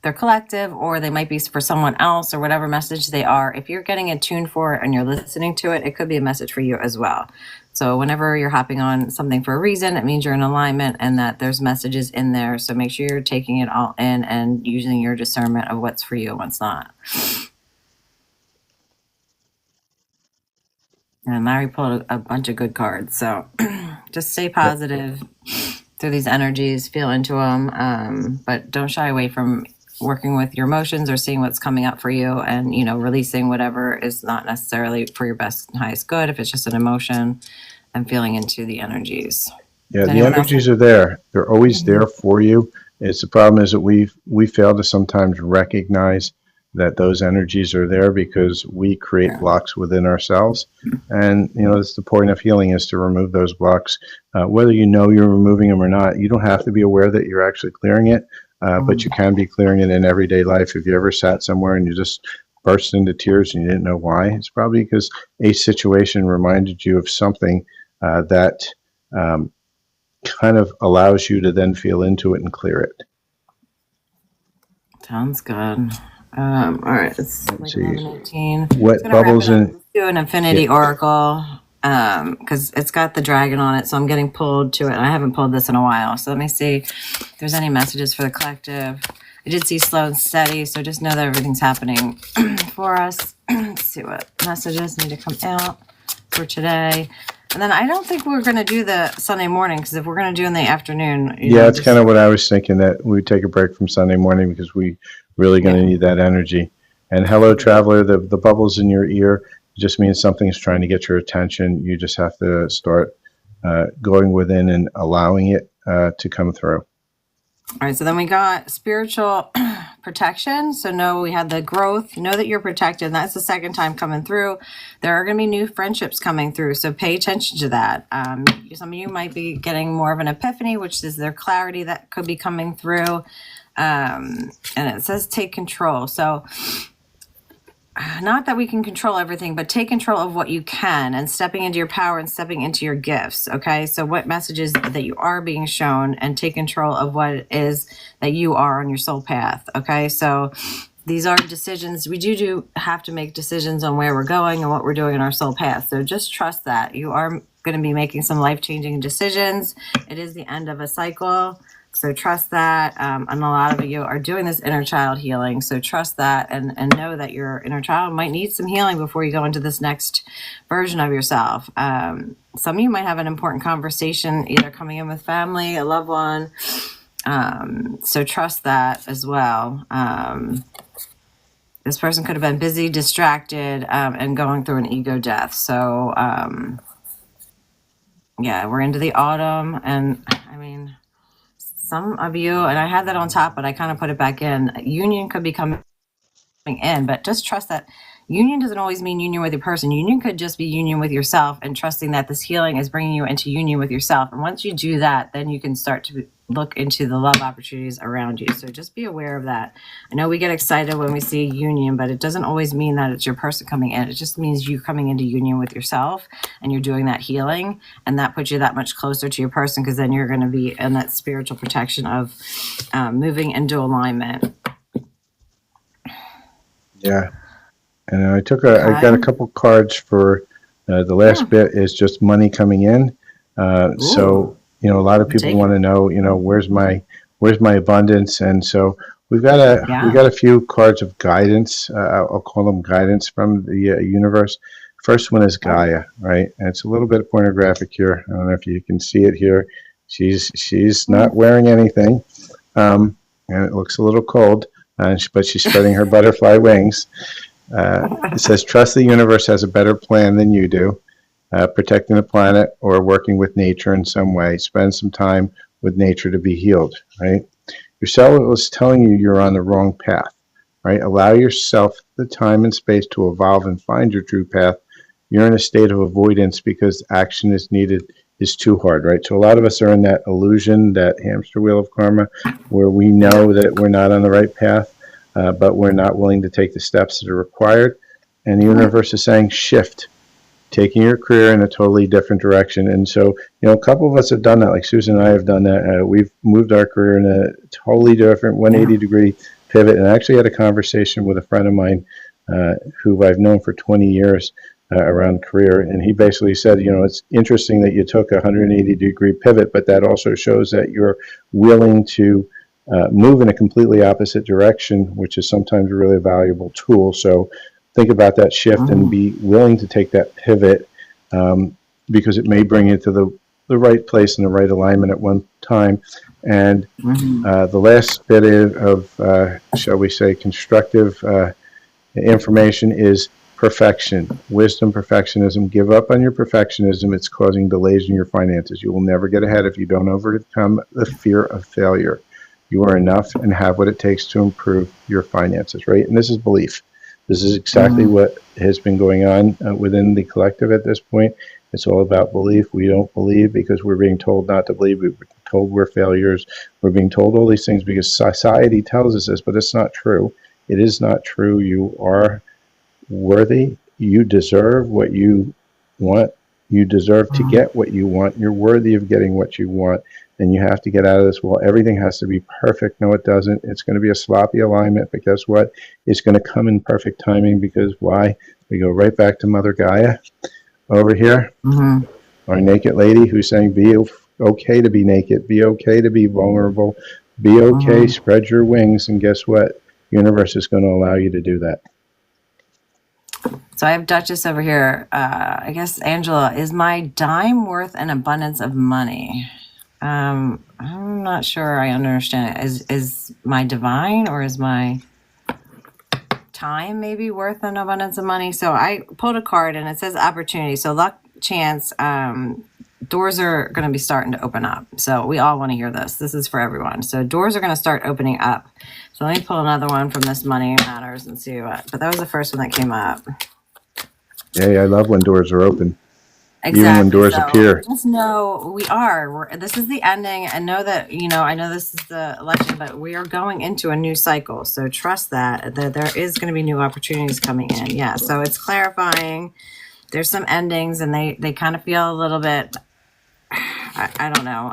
B: they're collective or they might be for someone else or whatever message they are. If you're getting attuned for it and you're listening to it, it could be a message for you as well. So whenever you're hopping on something for a reason, it means you're in alignment and that there's messages in there. So make sure you're taking it all in and using your discernment of what's for you and what's not. And Larry pulled a bunch of good cards. So just stay positive through these energies, feel into them, but don't shy away from working with your emotions or seeing what's coming up for you and, releasing whatever is not necessarily for your best and highest good. If it's just an emotion, and feeling into the energies.
A: Yeah, the energies are there. They're always there for you. It's the problem is that we fail to sometimes recognize that those energies are there because we create blocks within ourselves. And, that's the point of healing, is to remove those blocks. Whether you know you're removing them or not, you don't have to be aware that you're actually clearing it, but you can be clearing it in everyday life. If you ever sat somewhere and you just burst into tears and you didn't know why, it's probably because a situation reminded you of something that kind of allows you to then feel into it and clear it.
B: Sounds good. All right, it's like 11:18.
A: What bubbles in?
B: Do an infinity oracle because it's got the dragon on it, so I'm getting pulled to it. And I haven't pulled this in a while, so let me see if there's any messages for the collective. I did see slow and steady, so just know that everything's happening for us. Let's see what messages need to come out for today. And then I don't think we're going to do the Sunday morning, because if we're going to do in the afternoon.
A: It's kind of what I was thinking, that we take a break from Sunday morning because we really going to need that energy. And hello, traveler, the bubbles in your ear just means something's trying to get your attention. You just have to start going within and allowing it to come through.
B: All right, so then we got spiritual protection. So know we had the growth. Know that you're protected. And that's the second time coming through. There are going to be new friendships coming through. So pay attention to that. Some of you might be getting more of an epiphany, which is their clarity that could be coming through. And it says take control. So not that we can control everything, but take control of what you can, and stepping into your power and stepping into your gifts. Okay. So what messages that you are being shown, and take control of what it is that you are on your soul path. Okay. So these are decisions. We do have to make decisions on where we're going and what we're doing in our soul path. So just trust that you are going to be making some life-changing decisions. It is the end of a cycle. So trust that, and a lot of you are doing this inner child healing. So trust that, and know that your inner child might need some healing before you go into this next version of yourself. Some of you might have an important conversation, either coming in with family, a loved one. So trust that as well. This person could have been busy, distracted, and going through an ego death. So we're into the autumn, and I mean, some of you, and I had that on top, but I kind of put it back in. Union could be coming in, but just trust that union doesn't always mean union with your person. Union could just be union with yourself, and trusting that this healing is bringing you into union with yourself. And once you do that, then you can start to look into the love opportunities around you. So just be aware of that. I know we get excited when we see union, but it doesn't always mean that it's your person coming in. It just means you coming into union with yourself, and you're doing that healing, and that puts you that much closer to your person, because then you're going to be in that spiritual protection of moving into alignment. Yeah.
A: And I got a couple cards for the last bit is just money coming in. So, a lot of people want to know, where's my abundance? And so we've got a few cards of guidance. I'll call them guidance from the universe. First one is Gaia, right? And it's a little bit pornographic here. I don't know if you can see it here. She's not wearing anything, and it looks a little cold, but she's spreading her butterfly wings. It says, trust the universe has a better plan than you do. Protecting the planet or working with nature in some way. Spend some time with nature to be healed, right? Your soul is telling you you're on the wrong path, right? Allow yourself the time and space to evolve and find your true path. You're in a state of avoidance because action is too hard, right? So a lot of us are in that illusion, that hamster wheel of karma, where we know that we're not on the right path, but we're not willing to take the steps that are required. And the universe is saying, shift, taking your career in a totally different direction. And so, a couple of us have done that, like Susan and I have done that. We've moved our career in a totally different 180-degree pivot. And I actually had a conversation with a friend of mine who I've known for 20 years around career. And he basically said, it's interesting that you took a 180-degree pivot, but that also shows that you're willing to move in a completely opposite direction, which is sometimes a really valuable tool. So think about that shift and be willing to take that pivot, because it may bring you to the right place and the right alignment at one time. And the last bit of shall we say, constructive information is perfection, wisdom, perfectionism. Give up on your perfectionism. It's causing delays in your finances. You will never get ahead if you don't overcome the fear of failure. you are enough and have what it takes to improve your finances, right? And this is belief. This is exactly what has been going on within the collective at this point. It's all about belief. We don't believe because we're being told not to believe. We're told we're failures. We're being told all these things because society tells us this, but it's not true. It is not true. You are worthy. You deserve what you want. You deserve to get what you want. You're worthy of getting what you want. And you have to get out of this. Well, everything has to be perfect. No, it doesn't. It's going to be a sloppy alignment, but guess what? It's going to come in perfect timing because why? We go right back to Mother Gaia over here, our naked lady who's saying, be okay to be naked, be okay to be vulnerable, be okay, spread your wings. And guess what? The universe is going to allow you to do that.
B: So I have Duchess over here. I guess, Angela, is my dime worth an abundance of money? I'm not sure I understand it. Is my divine or is my time maybe worth an abundance of money? So I pulled a card and it says opportunity. So luck, chance, doors are going to be starting to open up. So we all want to hear this. This is for everyone. So doors are going to start opening up. So let me pull another one from this Money Matters and see what. But that was the first one that came up.
A: Yeah, I love when doors are open.
B: Exactly.
A: Even when doors appear.
B: Just know this is the ending, and know that, I know this is the election, but we are going into a new cycle. So trust that there is going to be new opportunities coming in. Yeah. So it's clarifying. There's some endings, and they kind of feel a little bit, I don't know,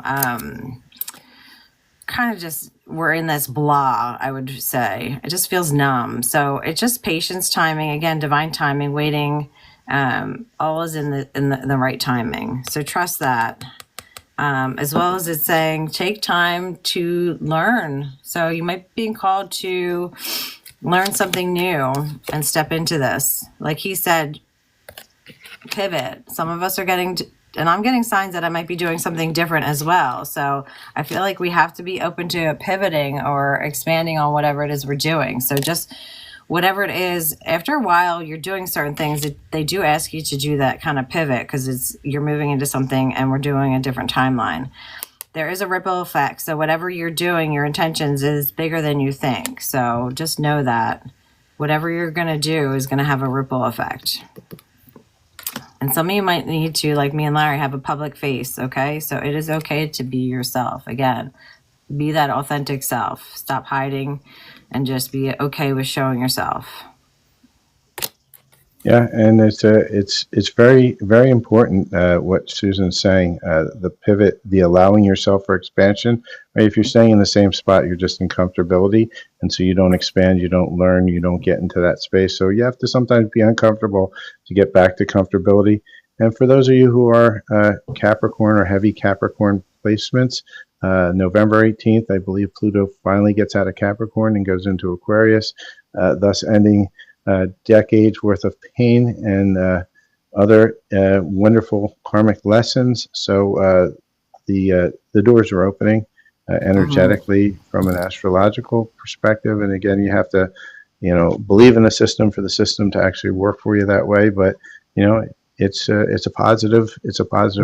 B: kind of just, we're in this blah, I would say. It just feels numb. So it's just patience, timing, again, divine timing, waiting. All is in the right timing. So trust that. As well as it's saying, take time to learn. So you might be called to learn something new and step into this. Like he said, pivot. Some of us are and I'm getting signs that I might be doing something different as well. So I feel like we have to be open to pivoting or expanding on whatever it is we're doing. So just whatever it is, after a while, you're doing certain things. They do ask you to do that kind of pivot because you're moving into something and we're doing a different timeline. There is a ripple effect. So whatever you're doing, your intentions is bigger than you think. So just know that whatever you're going to do is going to have a ripple effect. And some of you might need to, like me and Larry, have a public face, okay? So it is okay to be yourself. Again, be that authentic self. Stop hiding and just be okay with showing yourself.
A: Yeah, and it's very, very important what Susan's saying. The pivot, the allowing yourself for expansion. Right? If you're staying in the same spot, you're just in comfortability, and so you don't expand, you don't learn, you don't get into that space. So you have to sometimes be uncomfortable to get back to comfortability. And for those of you who are Capricorn or heavy Capricorn placements, November 18th, I believe Pluto finally gets out of Capricorn and goes into Aquarius, thus ending decades worth of pain and other wonderful karmic lessons. So the doors are opening energetically from an astrological perspective. And again, you have to, believe in the system for the system to actually work for you that way. But it's a positive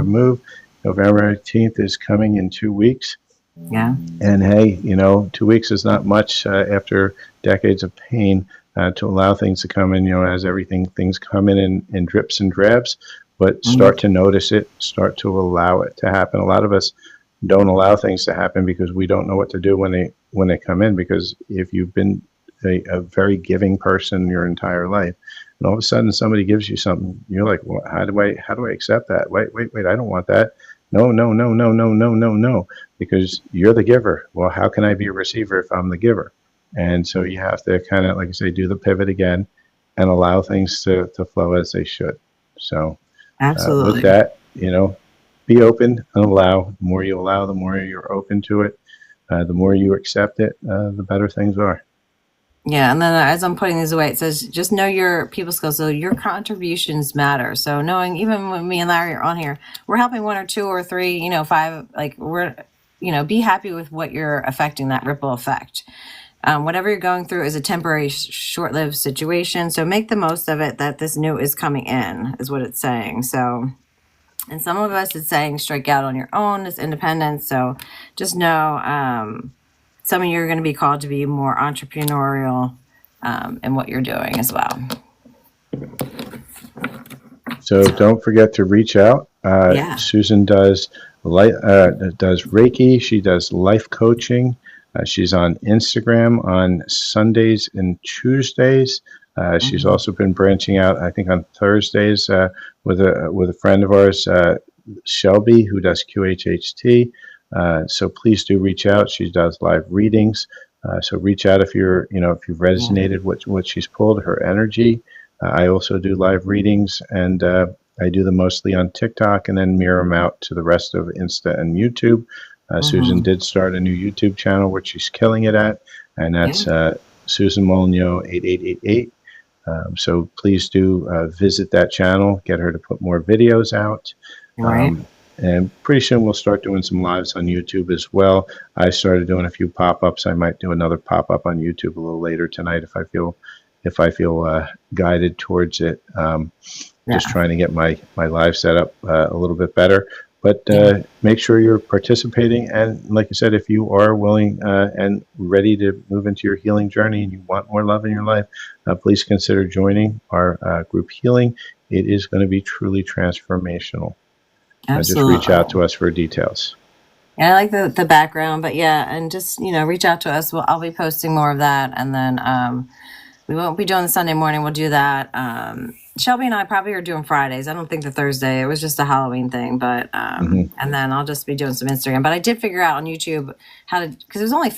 A: move. November 18th is coming in 2 weeks.
B: Yeah.
A: And hey, 2 weeks is not much after decades of pain. To allow things to come in, as things come in drips and drabs, but start to notice it, start to allow it to happen. A lot of us don't allow things to happen because we don't know what to do when they come in. Because if you've been a very giving person your entire life, and all of a sudden somebody gives you something, you're like, well, how do I accept that? Wait, I don't want that. No, because you're the giver. Well, how can I be a receiver if I'm the giver? And so you have to kind of, like I say, do the pivot again and allow things to flow as they should. So
B: absolutely.
A: With that, be open and allow. The more you allow, the more you're open to it. The more you accept it, the better things are.
B: Yeah, and then as I'm putting these away, it says, just know your people skills. So your contributions matter. So knowing, even when me and Larry are on here, we're helping one or two or three, 5, like we're, be happy with what you're affecting, that ripple effect. Whatever you're going through is a temporary, short-lived situation. So make the most of it that this new is coming in, is what it's saying. So, and some of us, it's saying strike out on your own, it's independence. So just know, some of you are going to be called to be more entrepreneurial in what you're doing as well.
A: So don't forget to reach out.
B: Yeah.
A: Susan does Reiki. She does life coaching. She's on Instagram on Sundays and Tuesdays. She's also been branching out, I think, on Thursdays with a friend of ours, Shelby, who does QHHT. So please do reach out. She does live readings. So reach out if you've resonated with what she's pulled, her energy. I also do live readings, and I do them mostly on TikTok and then mirror them out to the rest of Insta and YouTube. Susan did start a new YouTube channel, which she's killing it at, and that's Susan Molyneux 8888. So please do visit that channel, get her to put more videos out.
B: Right.
A: And pretty soon we'll start doing some lives on YouTube as well. I started doing a few pop-ups. I might do another pop-up on YouTube a little later tonight if I feel guided towards it. Just trying to get my live set up a little bit better. But make sure you're participating. And like I said, if you are willing and ready to move into your healing journey and you want more love in your life, please consider joining our group healing. It is going to be truly transformational.
B: Absolutely.
A: Just reach out to us for details.
B: Yeah, I like the background, but and just, reach out to us. I'll be posting more of that. And then we won't be doing the Sunday morning. We'll do that. Shelby and I probably are doing Fridays. I don't think the Thursday. It was just a Halloween thing, but and then I'll just be doing some Instagram. But I did figure out on YouTube how to, because it was only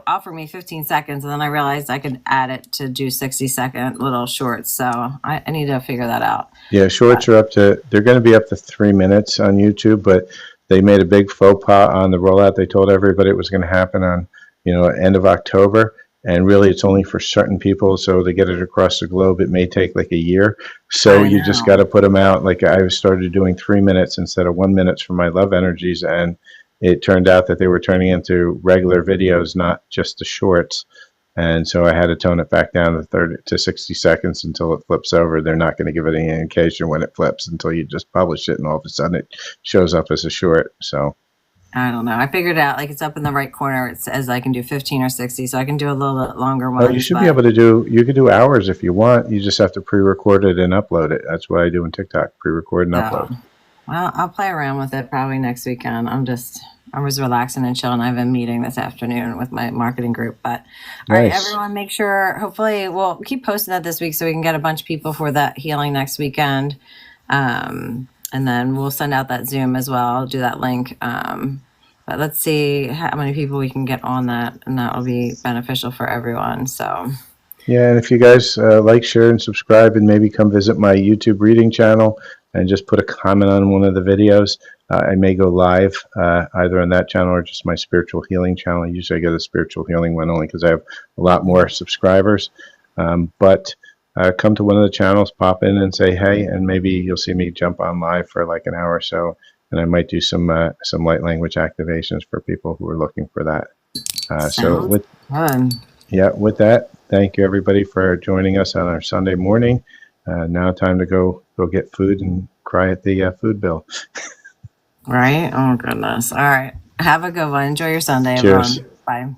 B: offered me 15 seconds, and then I realized I could add it to do 60-second little shorts. So I need to figure that out.
A: Yeah, shorts are they're going to be up to 3 minutes on YouTube, but they made a big faux pas on the rollout. They told everybody it was going to happen on, end of October. And really, it's only for certain people. So to get it across the globe, it may take like a year. So you just got to put them out. Like I started doing 3 minutes instead of 1 minute for my love energies. And it turned out that they were turning into regular videos, not just the shorts. And so I had to tone it back down to 30 to 60 seconds until it flips over. They're not going to give it any indication when it flips until you just publish it. And all of a sudden it shows up as a short. So
B: I don't know. I figured out like it's up in the right corner. It says I can do 15 or 60, so I can do a little bit longer one.
A: Oh, you should be able to you could do hours if you want. You just have to pre-record it and upload it. That's what I do in TikTok, pre-record and upload.
B: Well, I'll play around with it probably next weekend. I was relaxing and chilling. I have a meeting this afternoon with my marketing group. But all right, everyone, make sure, hopefully we'll keep posting that this week so we can get a bunch of people for that healing next weekend. And then we'll send out that Zoom as well. I'll do that link. But let's see how many people we can get on that, and that will be beneficial for everyone. So,
A: yeah, and if you guys like, share, and subscribe, and maybe come visit my YouTube reading channel and just put a comment on one of the videos, I may go live either on that channel or just my spiritual healing channel. Usually I go to the spiritual healing one only because I have a lot more subscribers. But come to one of the channels, pop in and say hey, and maybe you'll see me jump on live for like an hour or so. And I might do some light language activations for people who are looking for that. So with that, thank you everybody for joining us on our Sunday morning. Now time to go get food and cry at the food bill.
B: Right? Oh goodness. All right. Have a good one. Enjoy your Sunday,
A: Cheers.
B: everyone. Bye.